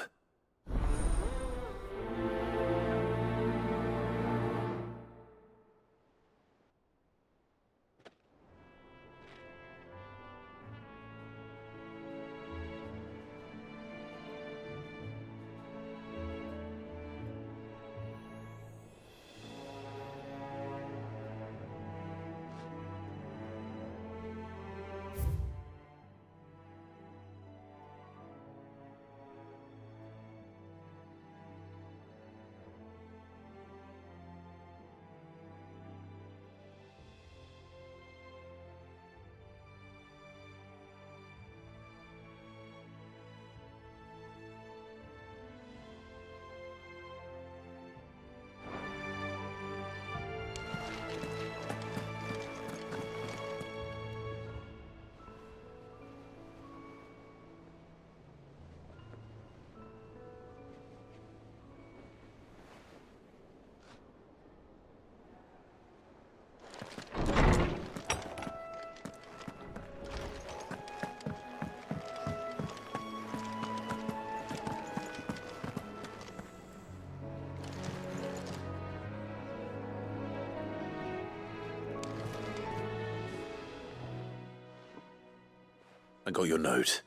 I got your note.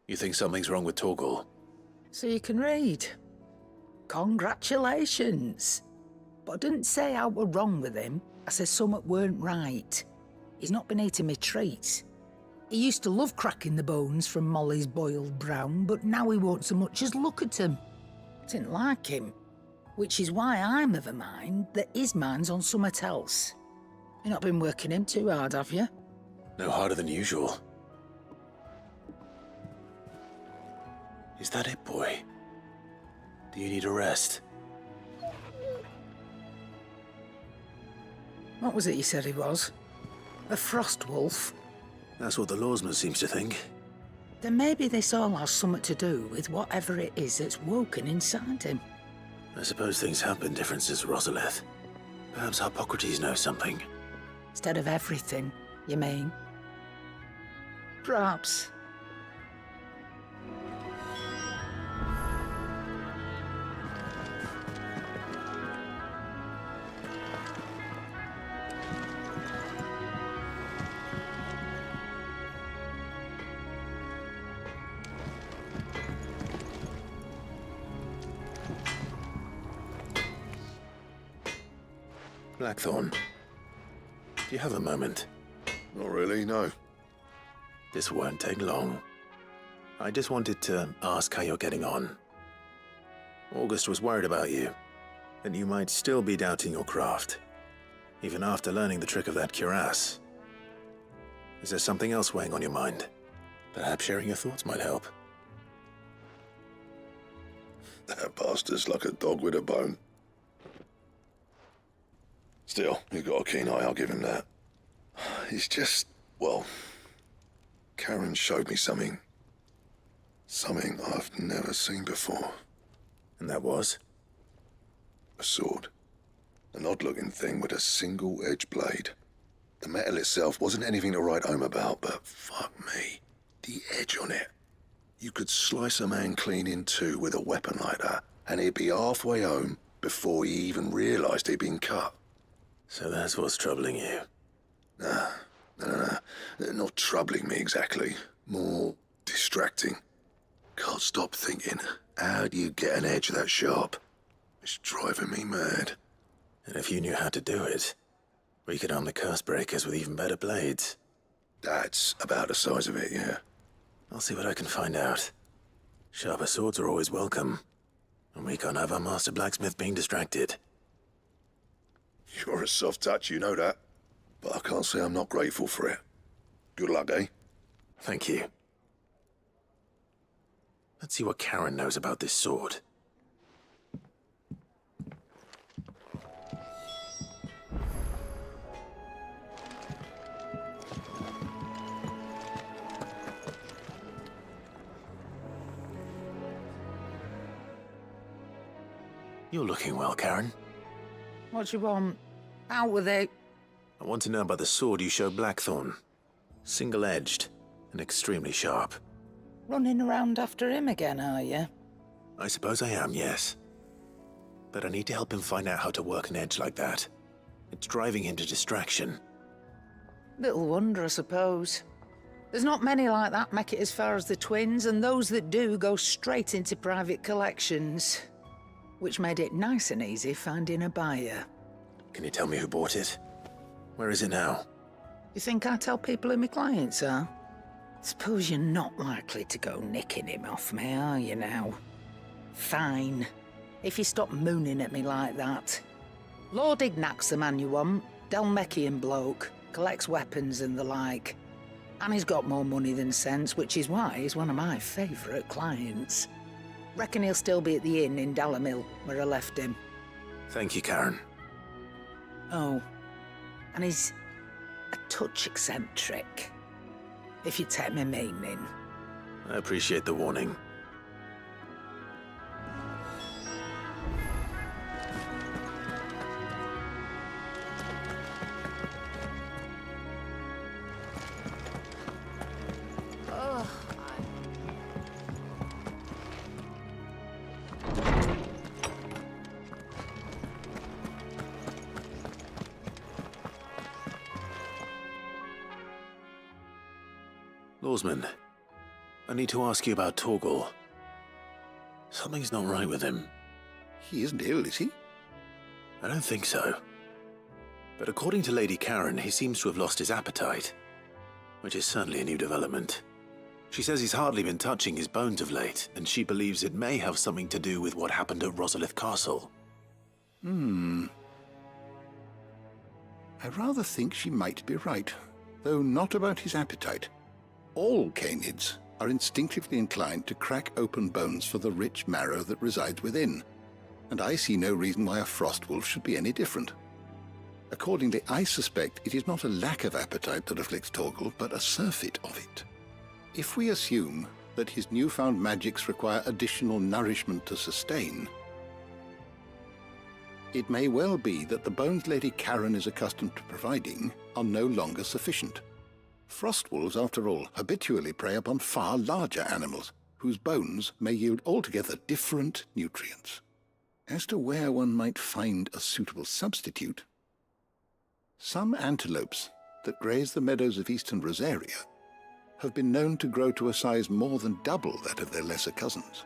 You think something's wrong with Torgal? So you can read. Congratulations. But I didn't say I were wrong with him. I said something weren't right. He's not been eating me treats. He used to love cracking the bones from Molly's boiled brown, but now he won't so much as look at 'em. Didn't like him. Which is why I'm of a mind that his mind's on something else. You've not been working him too hard, have you? No harder than usual. Is that it, boy? Do you need a rest? What was it you said he was? A frost wolf? That's what the lawsman seems to think. Then maybe this all has something to do with whatever it is that's woken inside him. I suppose things have been different since Rosalith. Perhaps Hippocrates knows something. Instead of everything, you mean? Perhaps. Blackthorn, do you have a moment? Not really, no. This won't take long. I just wanted to ask how you're getting on. August was worried about you, that you might still be doubting your craft, even after learning the trick of that cuirass. Is there something else weighing on your mind? Perhaps sharing your thoughts might help. That bastard's like a dog with a bone. Still, he's got a keen eye, I'll give him that. He's just, well, Karen showed me something. Something I've never seen before. And that was? A sword. An odd-looking thing with a single-edged blade. The metal itself wasn't anything to write home about, but fuck me, the edge on it. You could slice a man clean in two with a weapon like that, and he'd be halfway home before he even realised he'd been cut. So that's what's troubling you? Nah, no. Not troubling me exactly. More distracting. Can't stop thinking, how do you get an edge that sharp? It's driving me mad. And if you knew how to do it, we could arm the curse breakers with even better blades. That's about the size of it, yeah. I'll see what I can find out. Sharper swords are always welcome. And we can't have our master blacksmith being distracted. You're a soft touch, you know that. But I can't say I'm not grateful for it. Good luck, eh? Thank you. Let's see what Karen knows about this sword. You're looking well, Karen. What do you want? Out with it. I want to know about the sword you showed Blackthorn. Single-edged and extremely sharp. Running around after him again, are you? I suppose I am, yes. But I need to help him find out how to work an edge like that. It's driving him to distraction. Little wonder, I suppose. There's not many like that make it as far as the twins, and those that do go straight into private collections. Which made it nice and easy finding a buyer. Can you tell me who bought it? Where is it now? You think I tell people who my clients are? Suppose you're not likely to go nicking him off me, are you now? Fine. If you stop mooning at me like that. Lord Ignac's the man you want. Dalmekian bloke. Collects weapons and the like. And he's got more money than sense, which is why he's one of my favourite clients. Reckon he'll still be at the inn in Dalamil, where I left him. Thank you, Karen. Oh, and he's a touch eccentric, if you take my meaning. I appreciate the warning. Lawsman, I need to ask you about Torgal. Something's not right with him. He isn't ill, is he? I don't think so. But according to Lady Karen, he seems to have lost his appetite, which is certainly a new development. She says he's hardly been touching his bones of late, and she believes it may have something to do with what happened at Rosalith Castle. I rather think she might be right, though not about his appetite. All canids are instinctively inclined to crack open bones for the rich marrow that resides within, and I see no reason why a frost wolf should be any different. Accordingly, I suspect it is not a lack of appetite that afflicts Torgal, but a surfeit of it. If we assume that his newfound magics require additional nourishment to sustain, it may well be that the bones Lady Karen is accustomed to providing are no longer sufficient. Frost wolves, after all, habitually prey upon far larger animals, whose bones may yield altogether different nutrients. As to where one might find a suitable substitute, some antelopes that graze the meadows of eastern Rosaria have been known to grow to a size more than double that of their lesser cousins.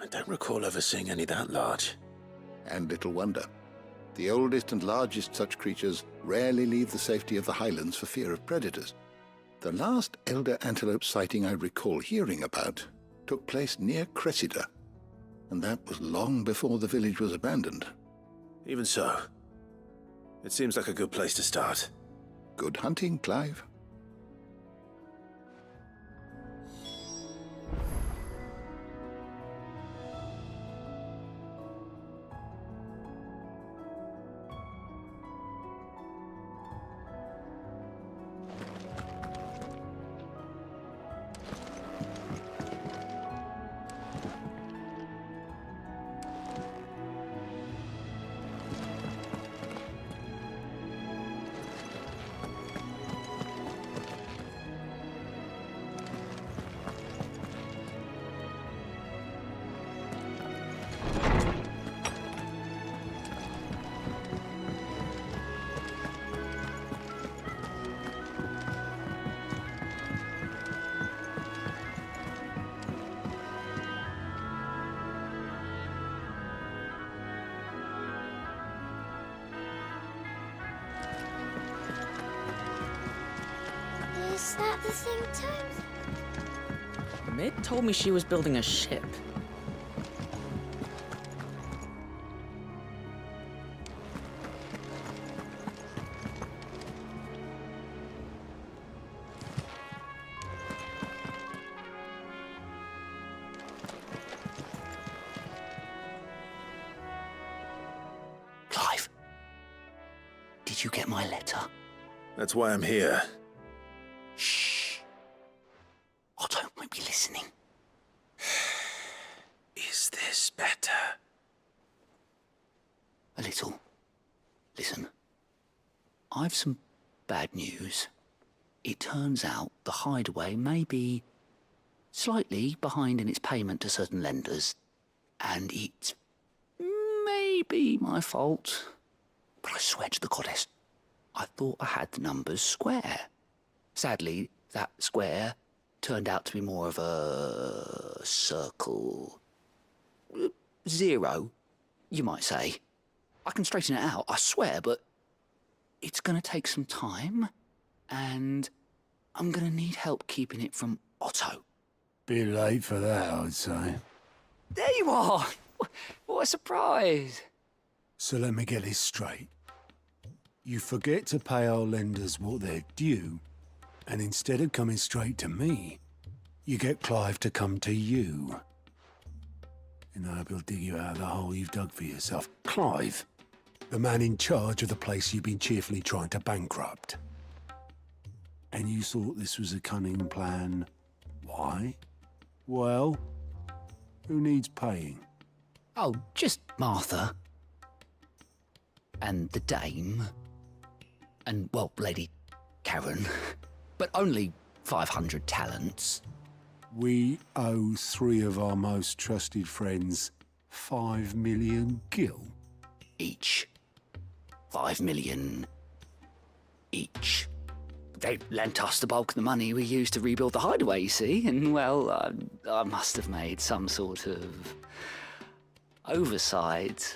I don't recall ever seeing any that large. And little wonder. The oldest and largest such creatures rarely leave the safety of the highlands for fear of predators. The last elder antelope sighting I recall hearing about took place near Cressida, and that was long before the village was abandoned. Even so, it seems like a good place to start. Good hunting, Clive. Is that the same time? Mid told me she was building a ship. Clive, did you get my letter? That's why I'm here. Shh. Otto might be listening. Is this better? A little. Listen, I've some bad news. It turns out the hideaway may be slightly behind in its payment to certain lenders, and it's maybe my fault. But I swear to the goddess, I thought I had the numbers square. Sadly, that square turned out to be more of a circle. Zero, you might say. I can straighten it out, I swear, but it's gonna take some time, and I'm gonna need help keeping it from Otto. Bit late for that, I'd say. There you are! What a surprise! So let me get this straight. You forget to pay our lenders what they're due, and instead of coming straight to me, you get Clive to come to you. And I hope he'll dig you out of the hole you've dug for yourself. Clive, the man in charge of the place you've been cheerfully trying to bankrupt. And you thought this was a cunning plan. Why? Well, who needs paying? Oh, just Martha. And the dame. And, well, Lady Karen. But only 500 talents. We owe 3 of our most trusted friends 5 million gil. Each. 5 million each. they lent us the bulk of the money we used to rebuild the hideaway, you see, and, well, I must have made some sort of oversight.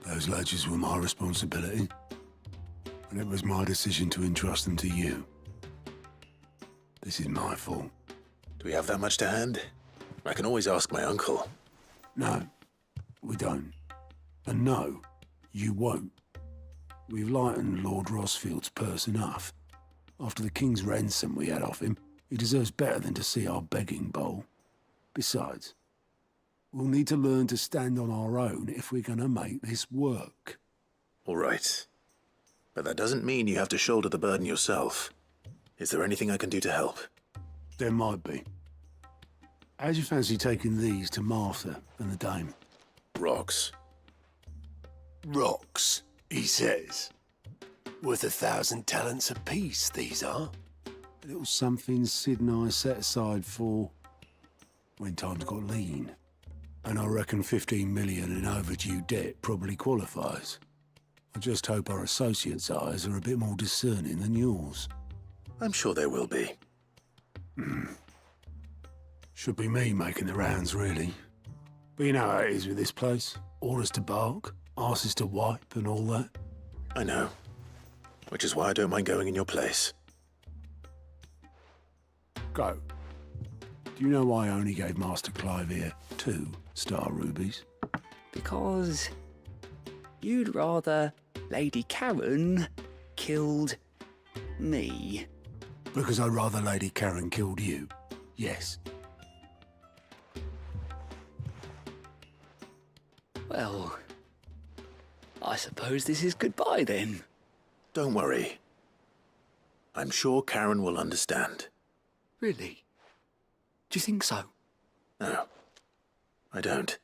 Those ledgers were my responsibility, and it was my decision to entrust them to you. This is my fault. Do we have that much to hand? I can always ask my uncle. No, we don't. And no, you won't. We've lightened Lord Rosfield's purse enough. After the king's ransom we had off him, he deserves better than to see our begging bowl. Besides, we'll need to learn to stand on our own if we're going to make this work. All right. But that doesn't mean you have to shoulder the burden yourself. Is there anything I can do to help? There might be. How'd you fancy taking these to Martha and the dame? Rocks. Rocks, he says. Worth 1,000 talents apiece, these are. A little something Sid and I set aside for when times got lean. And I reckon 15 million in overdue debt probably qualifies. I just hope our associates' eyes are a bit more discerning than yours. I'm sure there will be. Should be me making the rounds, really. But you know how it is with this place. Orders to bark, arses to wipe and all that. I know. Which is why I don't mind going in your place. Go. Do you know why I only gave Master Clive here 2 star rubies? Because you'd rather Lady Karen killed me. Because I'd rather Lady Karen killed you. Yes. Well, I suppose this is goodbye then. Don't worry. I'm sure Karen will understand. Really? Do you think so? No, I don't.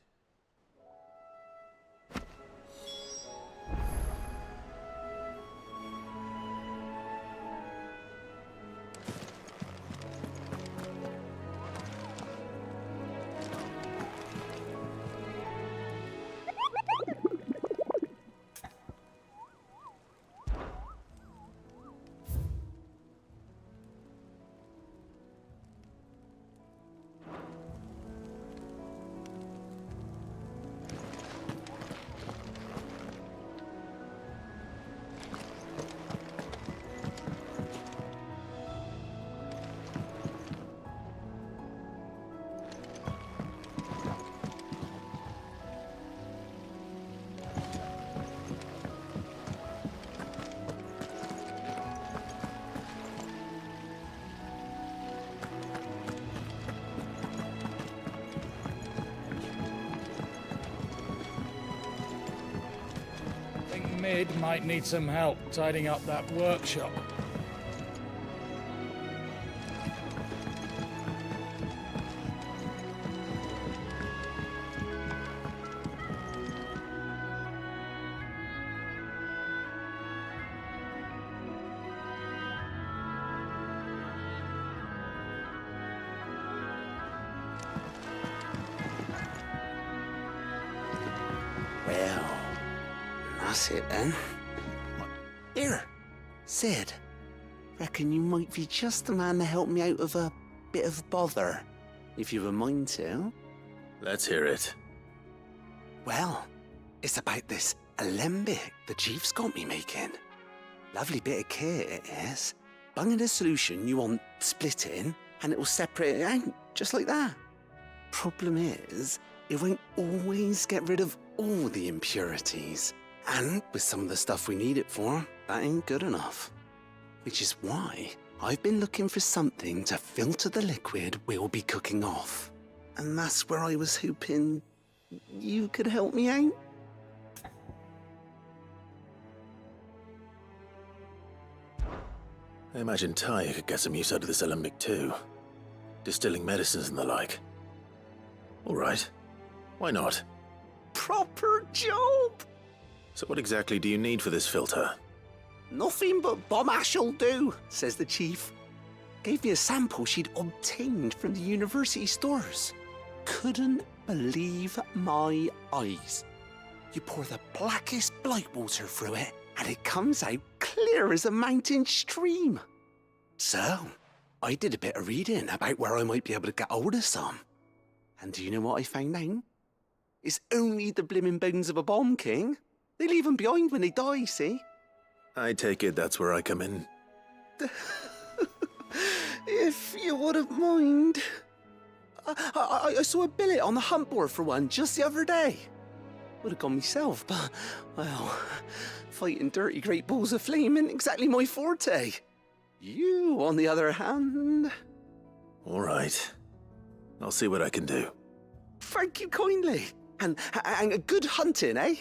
Mid might need some help tidying up that workshop. Well, that's it then. Here, Sid. Reckon you might be just the man to help me out of a bit of bother, if you've a mind to. Let's hear it. Well, it's about this alembic the chief's got me making. Lovely bit of kit it is. Bunging a solution you want splitting, and it will separate it out, just like that. Problem is, it won't always get rid of all the impurities. And with some of the stuff we need it for, that ain't good enough. Which is why I've been looking for something to filter the liquid we'll be cooking off. And that's where I was hoping you could help me out. I imagine Ty could get some use out of this alembic too. Distilling medicines and the like. All right. Why not? Proper job! So what exactly do you need for this filter? Nothing but bomb ash'll do, says the chief. Gave me a sample she'd obtained from the university stores. Couldn't believe my eyes. You pour the blackest blight water through it, and it comes out clear as a mountain stream. So, I did a bit of reading about where I might be able to get hold of some. And do you know what I found out? It's only the blimmin' bones of a bomb king. They leave them behind when they die, see? I take it that's where I come in. If you wouldn't mind. I saw a billet on the hunt board for one just the other day. Would have gone myself, but, well, fighting dirty great balls of flame ain't exactly my forte. You, on the other hand... All right. I'll see what I can do. Thank you kindly. And good hunting, eh?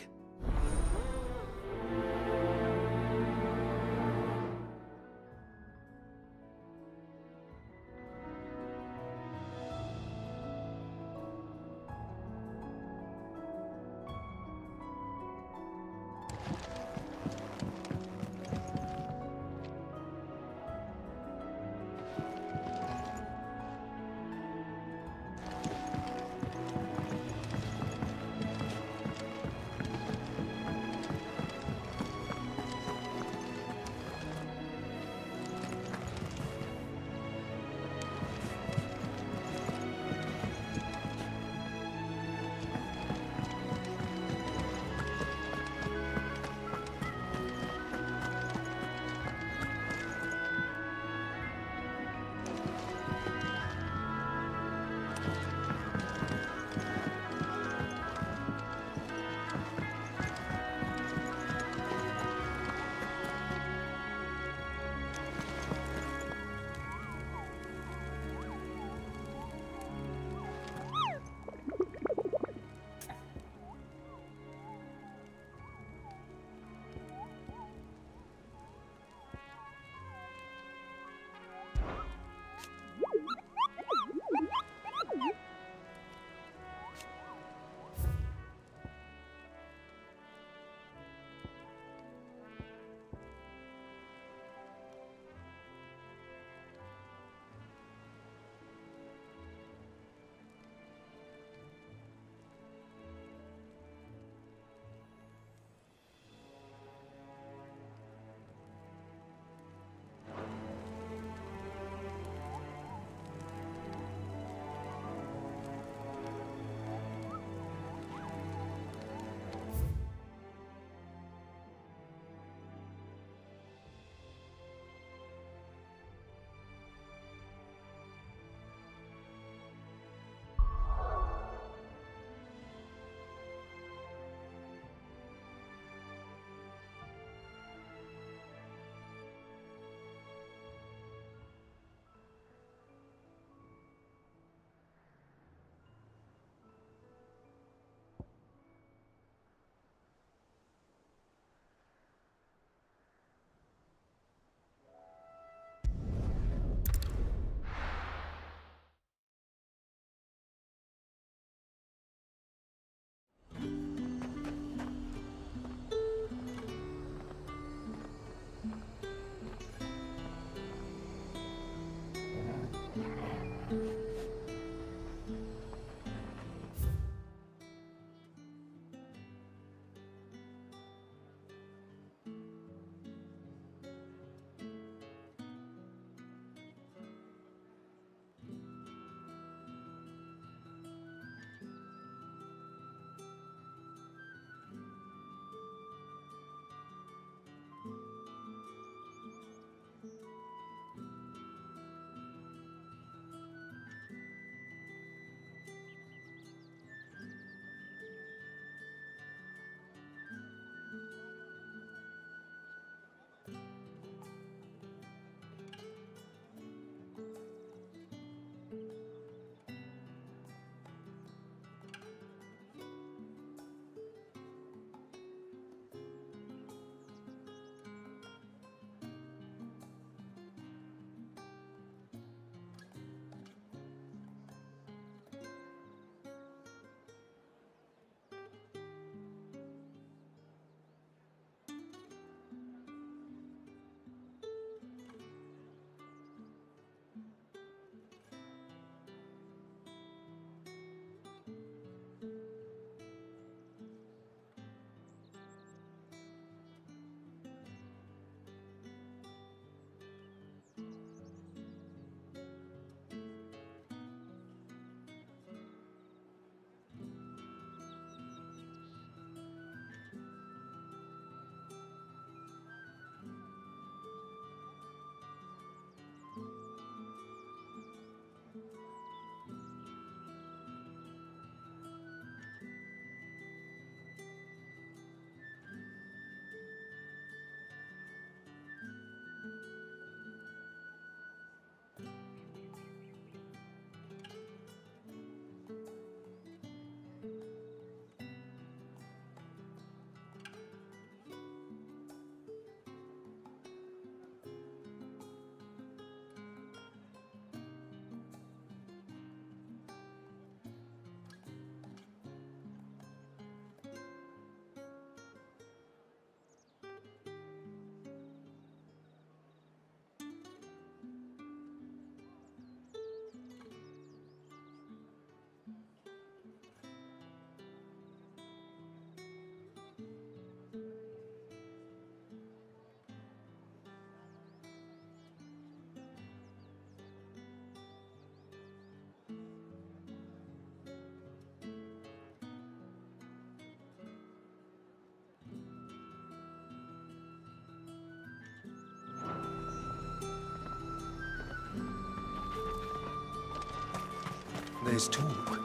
Let's talk.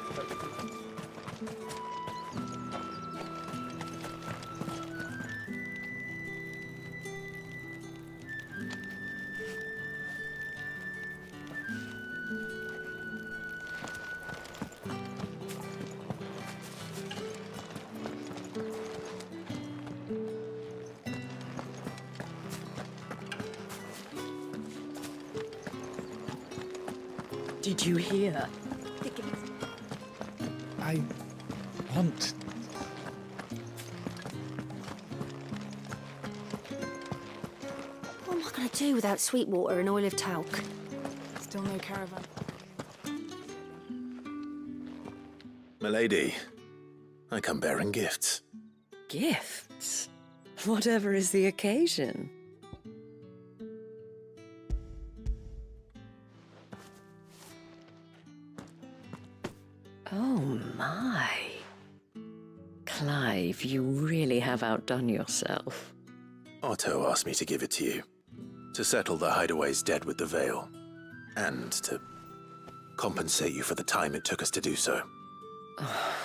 Did you hear? I want... What am I going to do without Sweetwater and Olive Talc? Still no caravan. Milady, I come bearing gifts. Gifts? Whatever is the occasion. Oh my. Clive, you really have outdone yourself. Otto asked me to give it to you. To settle the Hideaway's debt with the Veil. And to compensate you for the time it took us to do so. Oh,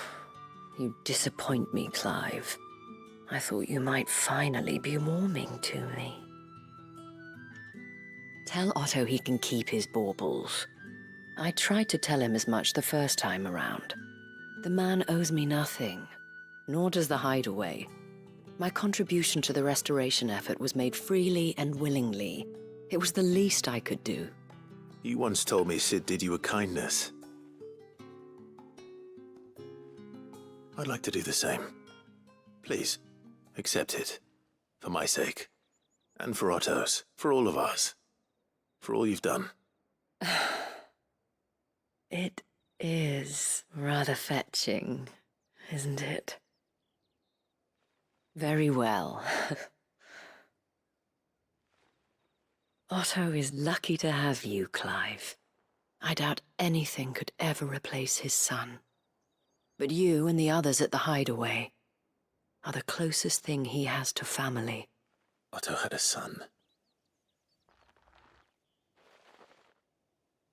you disappoint me, Clive. I thought you might finally be warming to me. Tell Otto he can keep his baubles. I tried to tell him as much the first time around. The man owes me nothing, nor does the Hideaway. My contribution to the restoration effort was made freely and willingly. It was the least I could do. You once told me Sid did you a kindness. I'd like to do the same. Please, accept it. For my sake. And for Otto's. For all of us. For all you've done. It is rather fetching, isn't it? Very well. Otto is lucky to have you, Clive. I doubt anything could ever replace his son. But you and the others at the Hideaway are the closest thing he has to family. Otto had a son.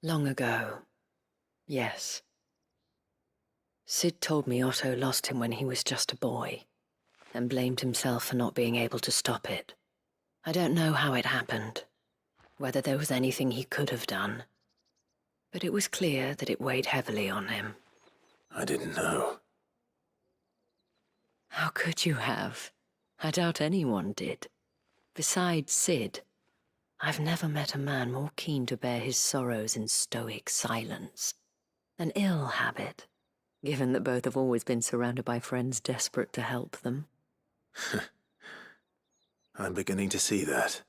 Long ago, yes. Sid told me Otto lost him when he was just a boy, and blamed himself for not being able to stop it. I don't know how it happened, whether there was anything he could have done, but it was clear that it weighed heavily on him. I didn't know. How could you have? I doubt anyone did. Besides Sid, I've never met a man more keen to bear his sorrows in stoic silence. An ill habit, given that both have always been surrounded by friends desperate to help them. I'm beginning to see that.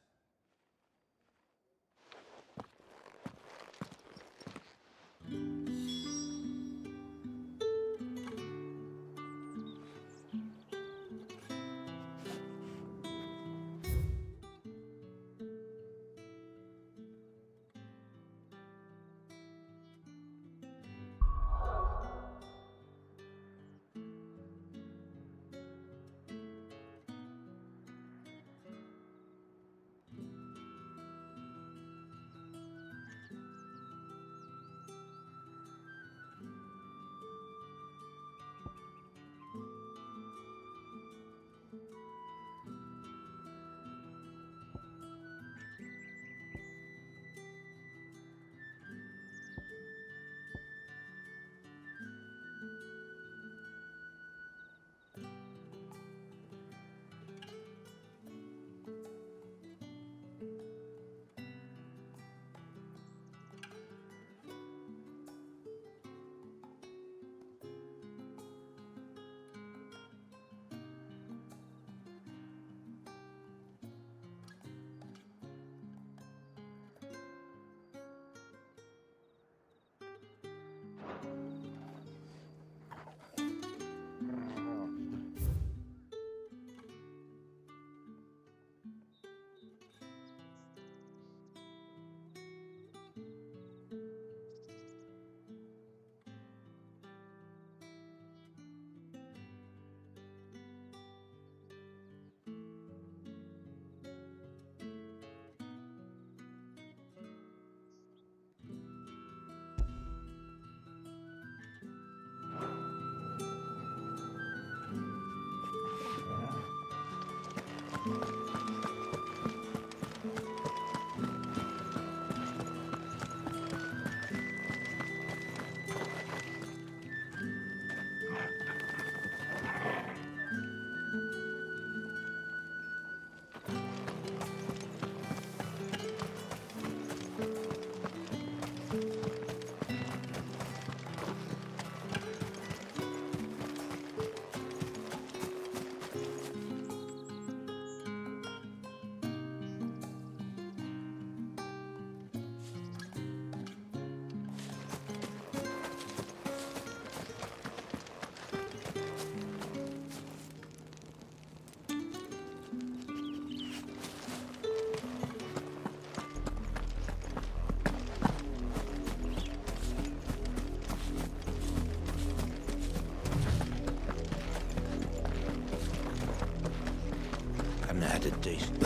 decent.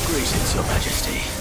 Greetings, Your Majesty.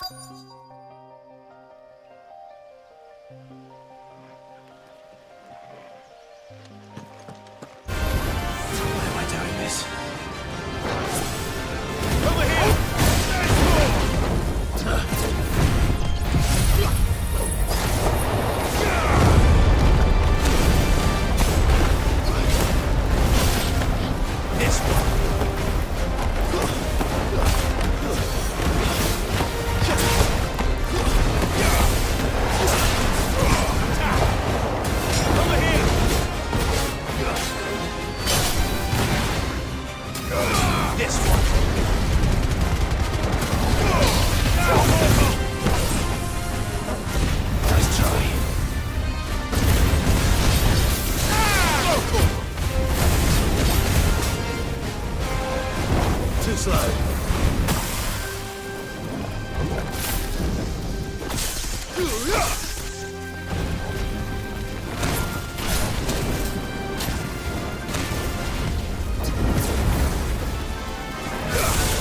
Why am I doing this? Over here! This one. Over here! This one. Nice try. Too slow.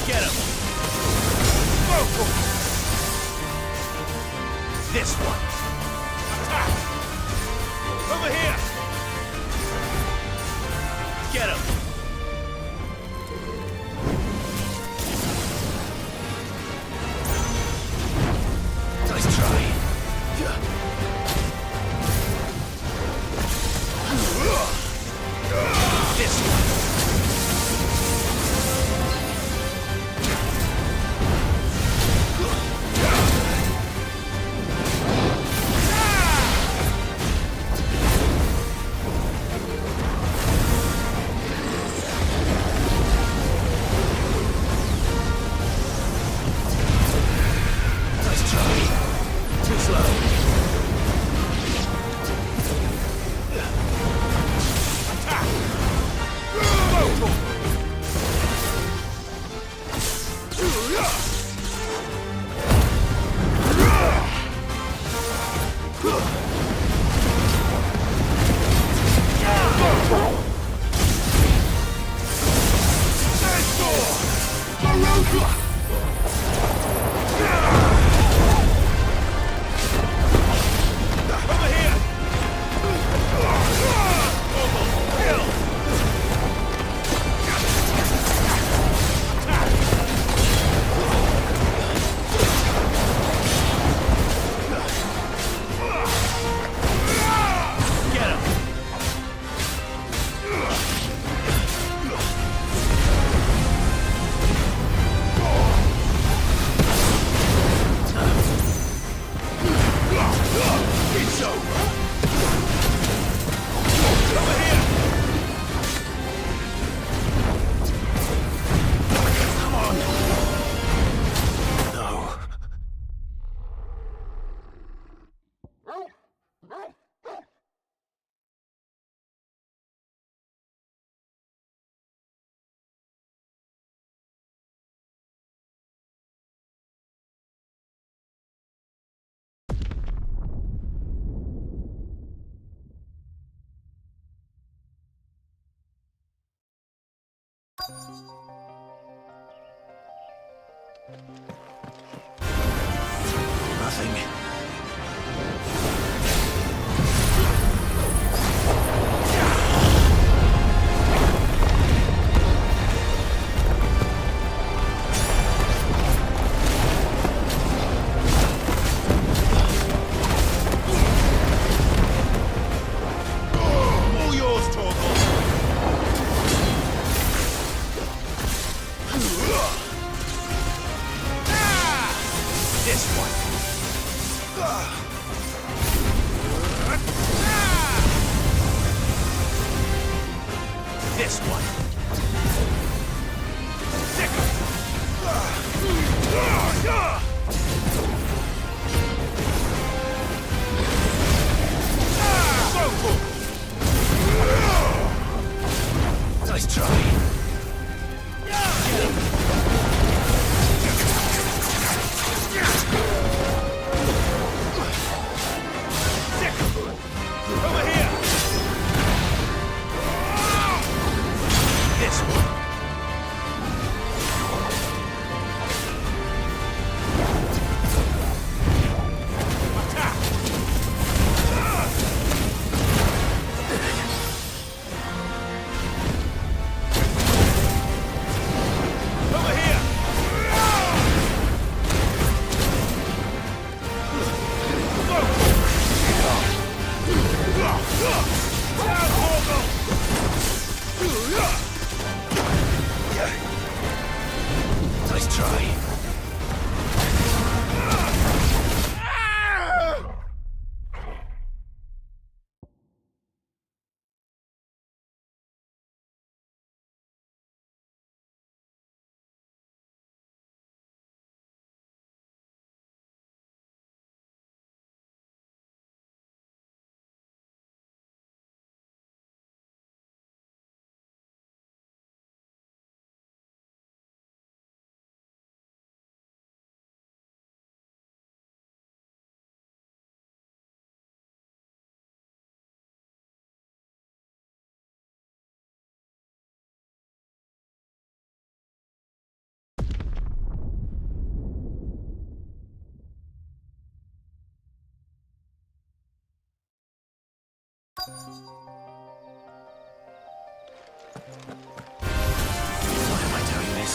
Get him! This one. Attack! Over here! Get him! Nice try. This one. Nice try. Too slow. Attack! Over here! Kill! Get him! It's over! Over here! Come on. No. Nothing. All yours, Torgal! This one. This one. Nice try. Over here! Why am I doing this?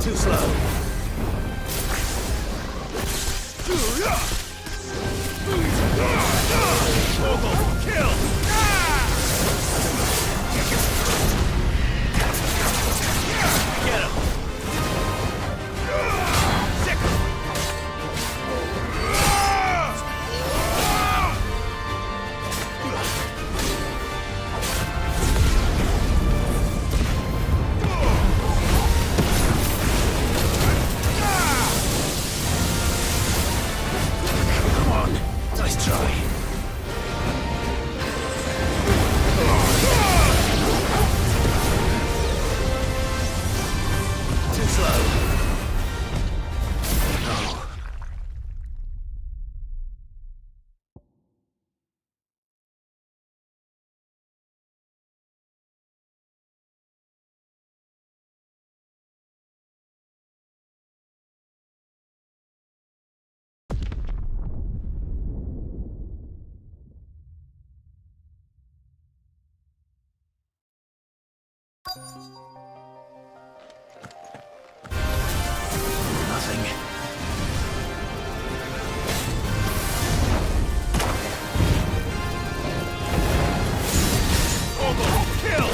Too slow. Kill! Get him! Sick! Come on, nice try. Too slow. No. Nothing. Kill!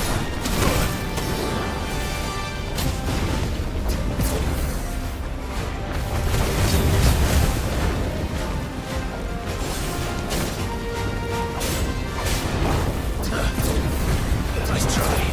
Nice try.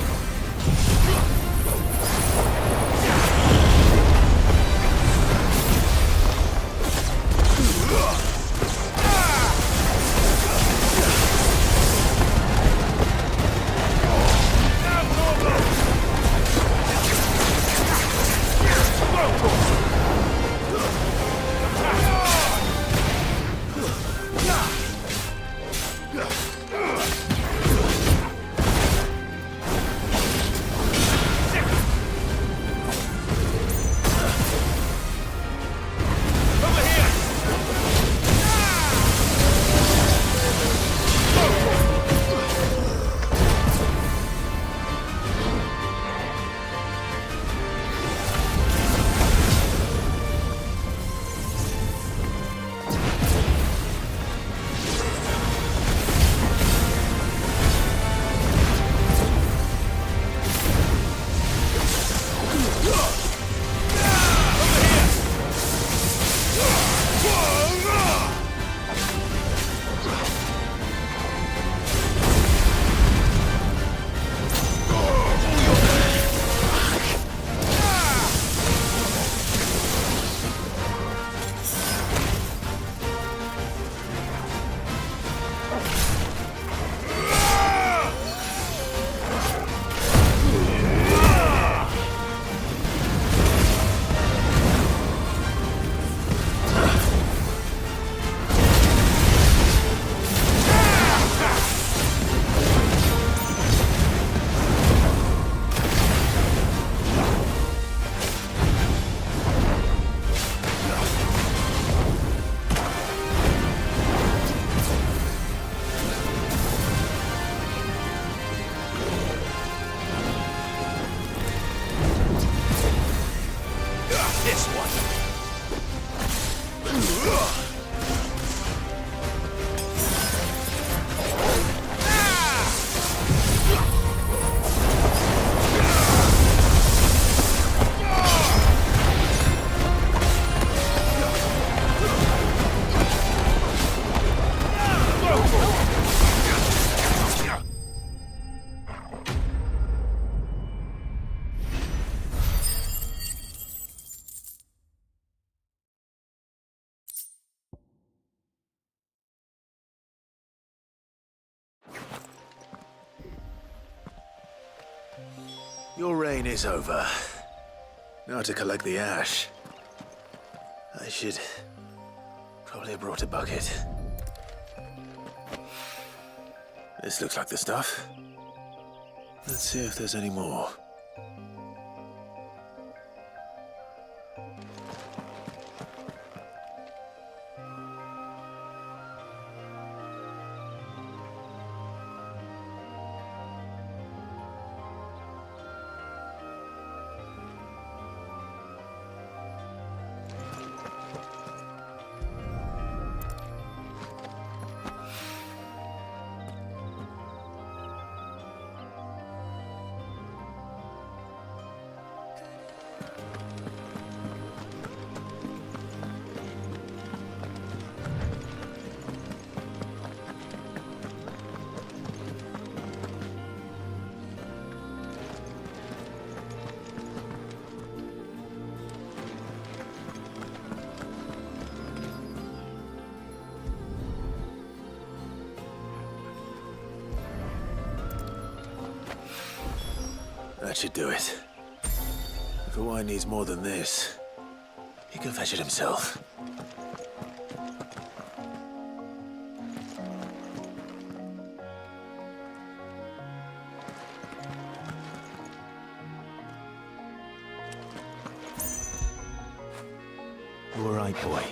Your reign is over. Now to collect the ash. I should probably have brought a bucket. This looks like the stuff. Let's see if there's any more. That should do it. If the wine needs more than this, he can fetch it himself. All right, boy.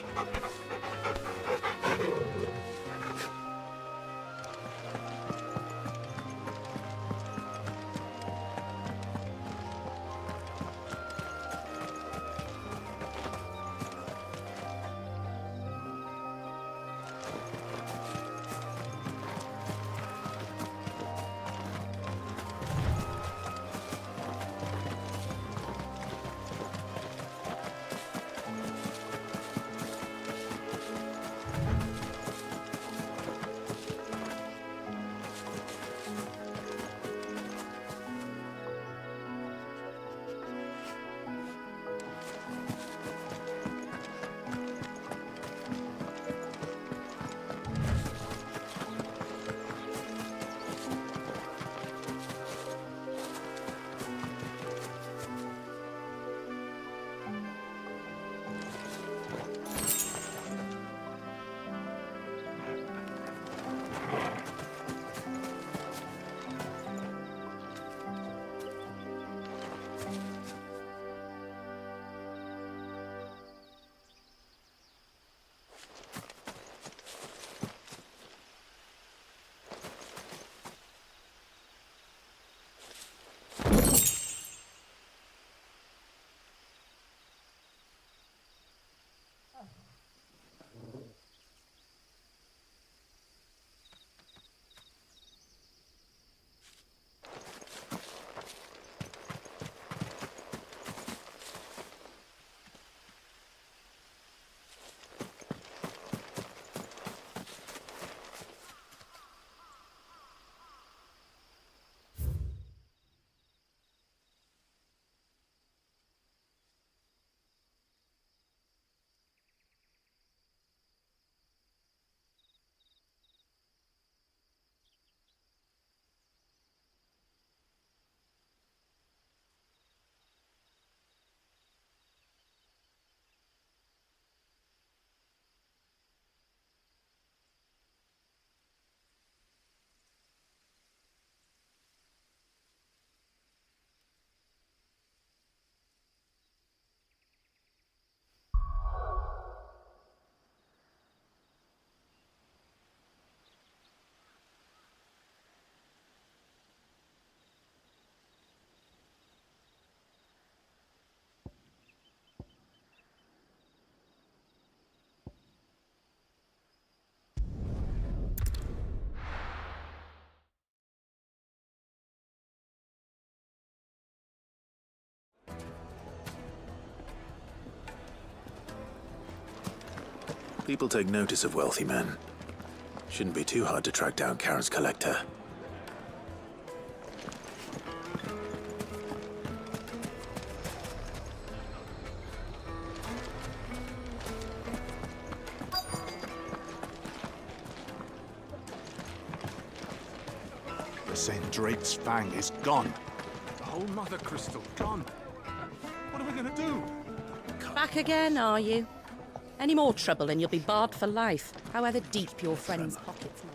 People take notice of wealthy men. Shouldn't be too hard to track down Karen's collector. They're saying Drake's fang is gone. Oh, Mother Crystal, John. What are we going to do? Back again, are you? Any more trouble and you'll be barred for life, however deep your friend's pockets may.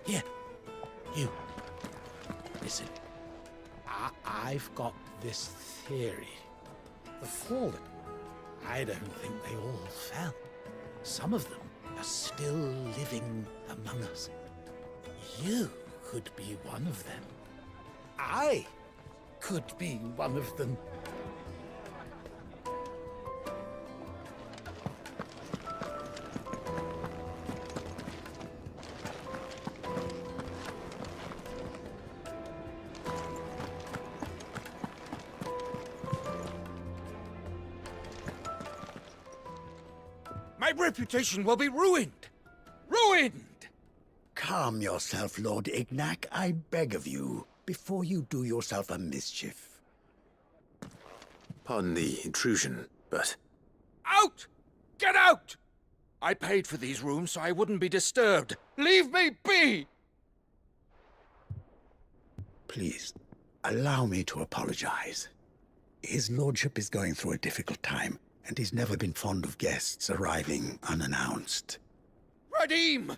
Here, you. Listen, I've got this theory. The fallen, I don't think they all fell. Some of them are still living among us. You could be one of them. I could be one of them. My reputation will be ruined! Ruined! Calm yourself, Lord Ignac, I beg of you, before you do yourself a mischief. Pardon the intrusion, but... Out! Get out! I paid for these rooms so I wouldn't be disturbed. Leave me be! Please, allow me to apologize. His lordship is going through a difficult time, and he's never been fond of guests arriving unannounced. Radim!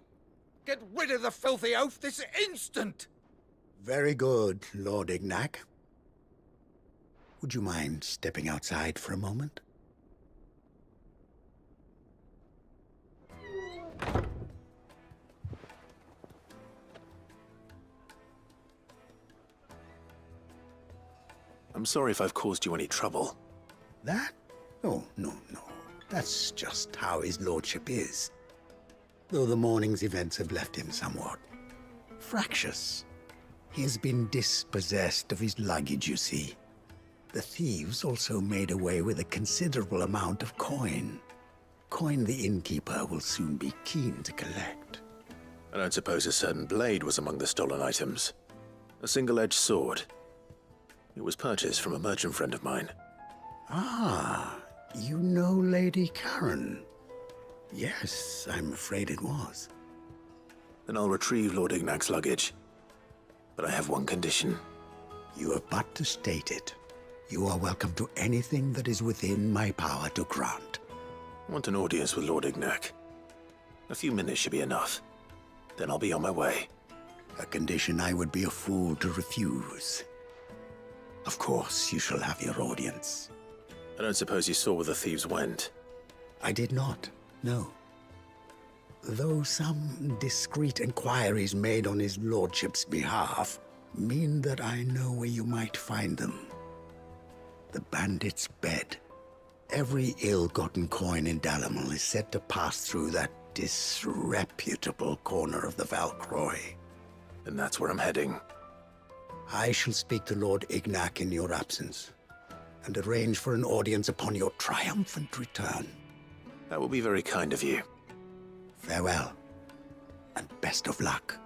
Get rid of the filthy oaf this instant! Very good, Lord Ignac. Would you mind stepping outside for a moment? I'm sorry if I've caused you any trouble. That? Oh, no. That's just how his lordship is. Though the morning's events have left him somewhat fractious. He has been dispossessed of his luggage, you see. The thieves also made away with a considerable amount of coin. Coin the innkeeper will soon be keen to collect. I don't suppose a certain blade was among the stolen items. A single-edged sword. It was purchased from a merchant friend of mine. Ah, you know Lady Karen. Yes, I'm afraid it was. Then I'll retrieve Lord Ignac's luggage. But I have one condition. You have but to state it. You are welcome to anything that is within my power to grant. I want an audience with Lord Ignac. A few minutes should be enough. Then I'll be on my way. A condition I would be a fool to refuse. Of course, you shall have your audience. I don't suppose you saw where the thieves went? I did not, no. Though some discreet inquiries made on his lordship's behalf mean that I know where you might find them. The bandit's bed. Every ill-gotten coin in Dalamil is said to pass through that disreputable corner of the Valcroy. And that's where I'm heading. I shall speak to Lord Ignac in your absence, and arrange for an audience upon your triumphant return. That will be very kind of you. Farewell, and best of luck.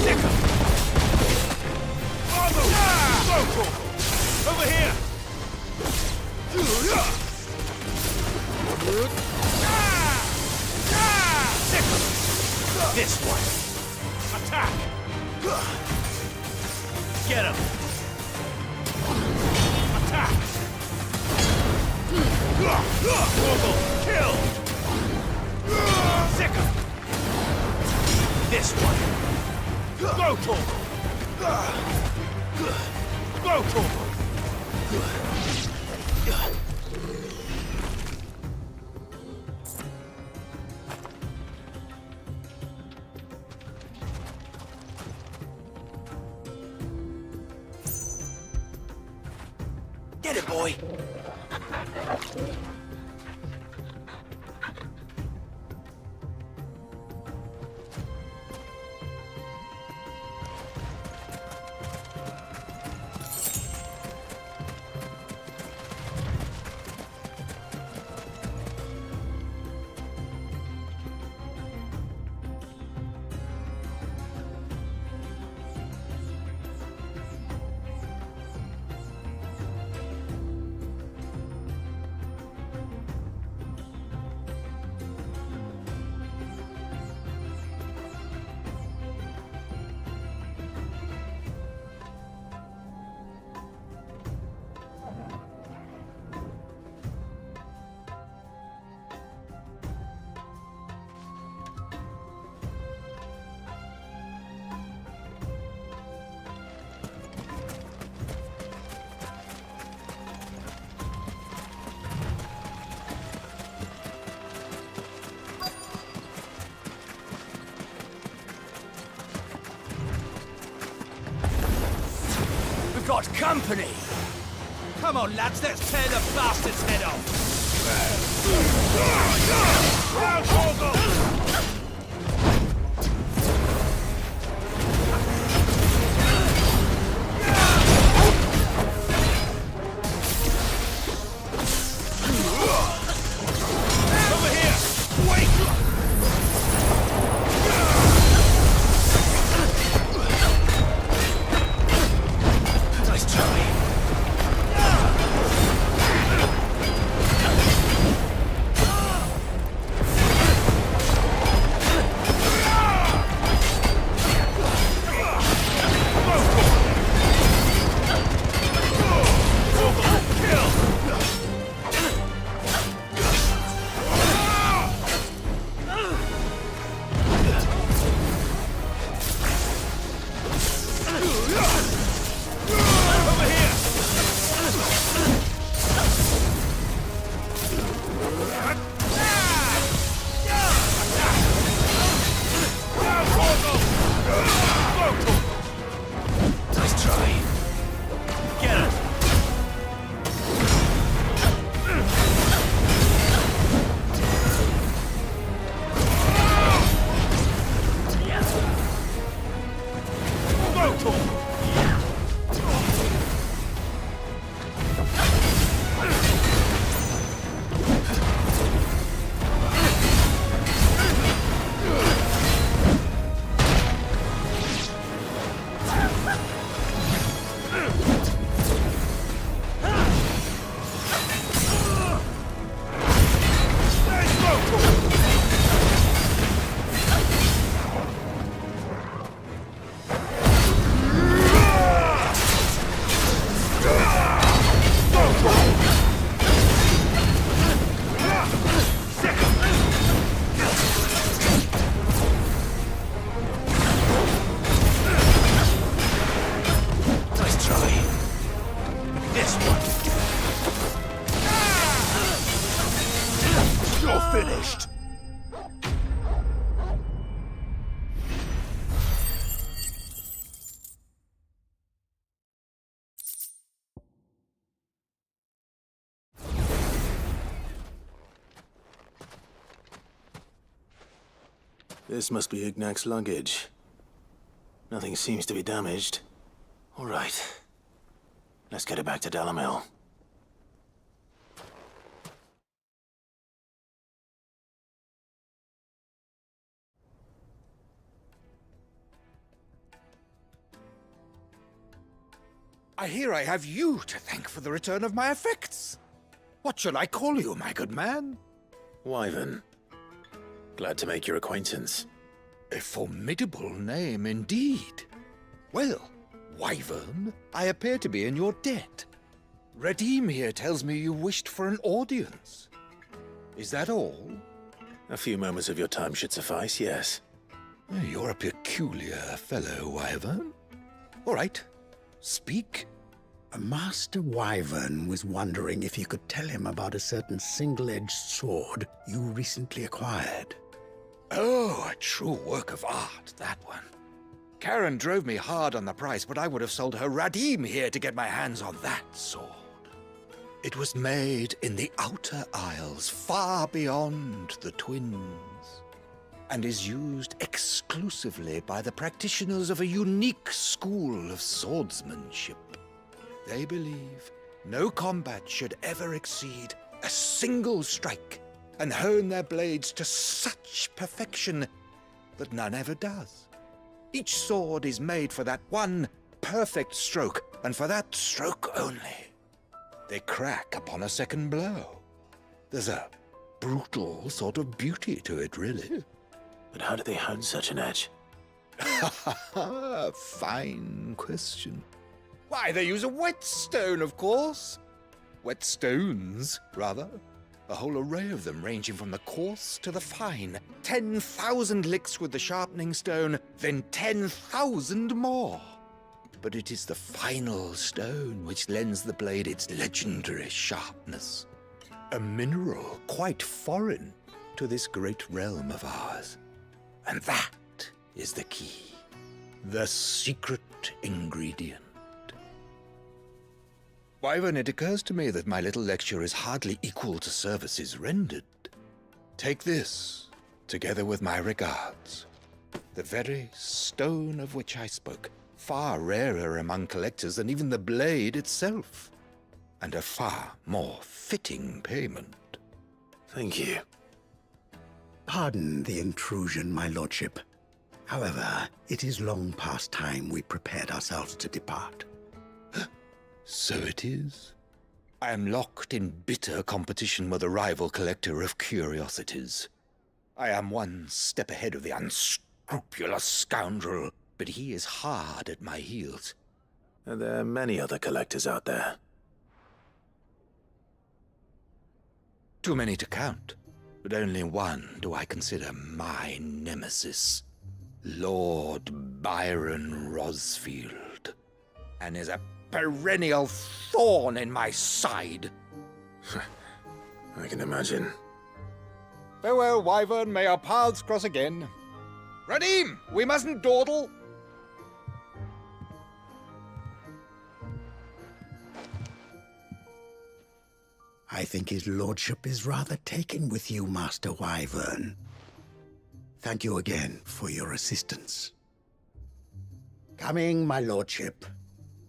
Sick 'em! Over here! Sick 'em! This one! Attack! Get him! Attack! Torgal, kill! Sick 'em! This one! Go, Torgal! Go, Torgal! Get it, boy! Got company! Come on, lads, let's tear the bastard's head off! Round Torgal! Over here! Wait! Nice try. Finished! This must be Ignac's luggage. Nothing seems to be damaged. All right. Let's get it back to Dalamel. I hear I have you to thank for the return of my effects. What shall I call you, my good man? Wyvern. Glad to make your acquaintance. A formidable name indeed. Well, Wyvern, I appear to be in your debt. Redeem here tells me you wished for an audience. Is that all? A few moments of your time should suffice, yes. You're a peculiar fellow, Wyvern. All right, speak. Master Wyvern was wondering if you could tell him about a certain single-edged sword you recently acquired. Oh, a true work of art, that one. Karen drove me hard on the price, but I would have sold her Radim here to get my hands on that sword. It was made in the Outer Isles, far beyond the Twins, and is used exclusively by the practitioners of a unique school of swordsmanship. They believe no combat should ever exceed a single strike, and hone their blades to such perfection that none ever does. Each sword is made for that one perfect stroke, and for that stroke only. They crack upon a second blow. There's a brutal sort of beauty to it, really. But how do they hone such an edge? Fine question. Why, they use a whetstone, of course. Whetstones, rather. A whole array of them, ranging from the coarse to the fine. 10,000 licks with the sharpening stone, then 10,000 more. But it is the final stone which lends the blade its legendary sharpness. A mineral quite foreign to this great realm of ours. And that is the key. The secret ingredient. Wyvern, it occurs to me that my little lecture is hardly equal to services rendered. Take this, together with my regards. The very stone of which I spoke, far rarer among collectors than even the blade itself, and a far more fitting payment. Thank you. Pardon the intrusion, my lordship. However, it is long past time we prepared ourselves to depart. So it is. I am locked in bitter competition with a rival collector of curiosities. I am one step ahead of the unscrupulous scoundrel, but he is hard at my heels. Are there many other collectors out there? Too many to count, but only one do I consider my nemesis. Lord Byron Rosfield, and is a perennial thorn in my side. I can imagine. Farewell, Wyvern, may our paths cross again. Radim, we mustn't dawdle. I think his lordship is rather taken with you, Master Wyvern. Thank you again for your assistance. Coming, my lordship.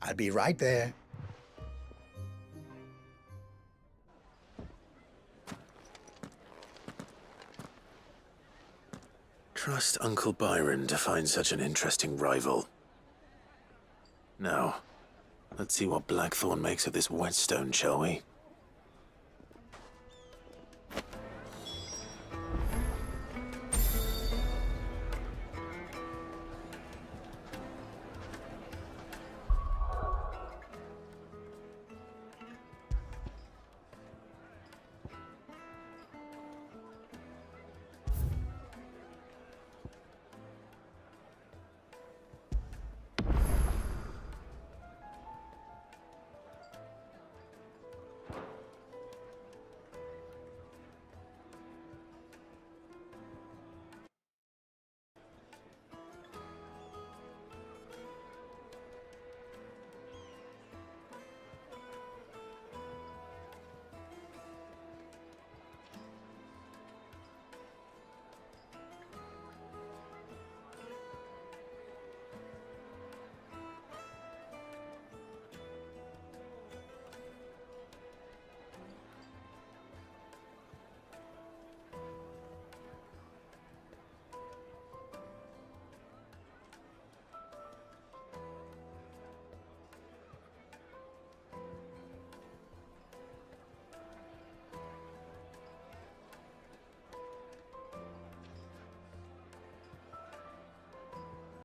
I'll be right there. Trust Uncle Byron to find such an interesting rival. Now, let's see what Blackthorn makes of this whetstone, shall we?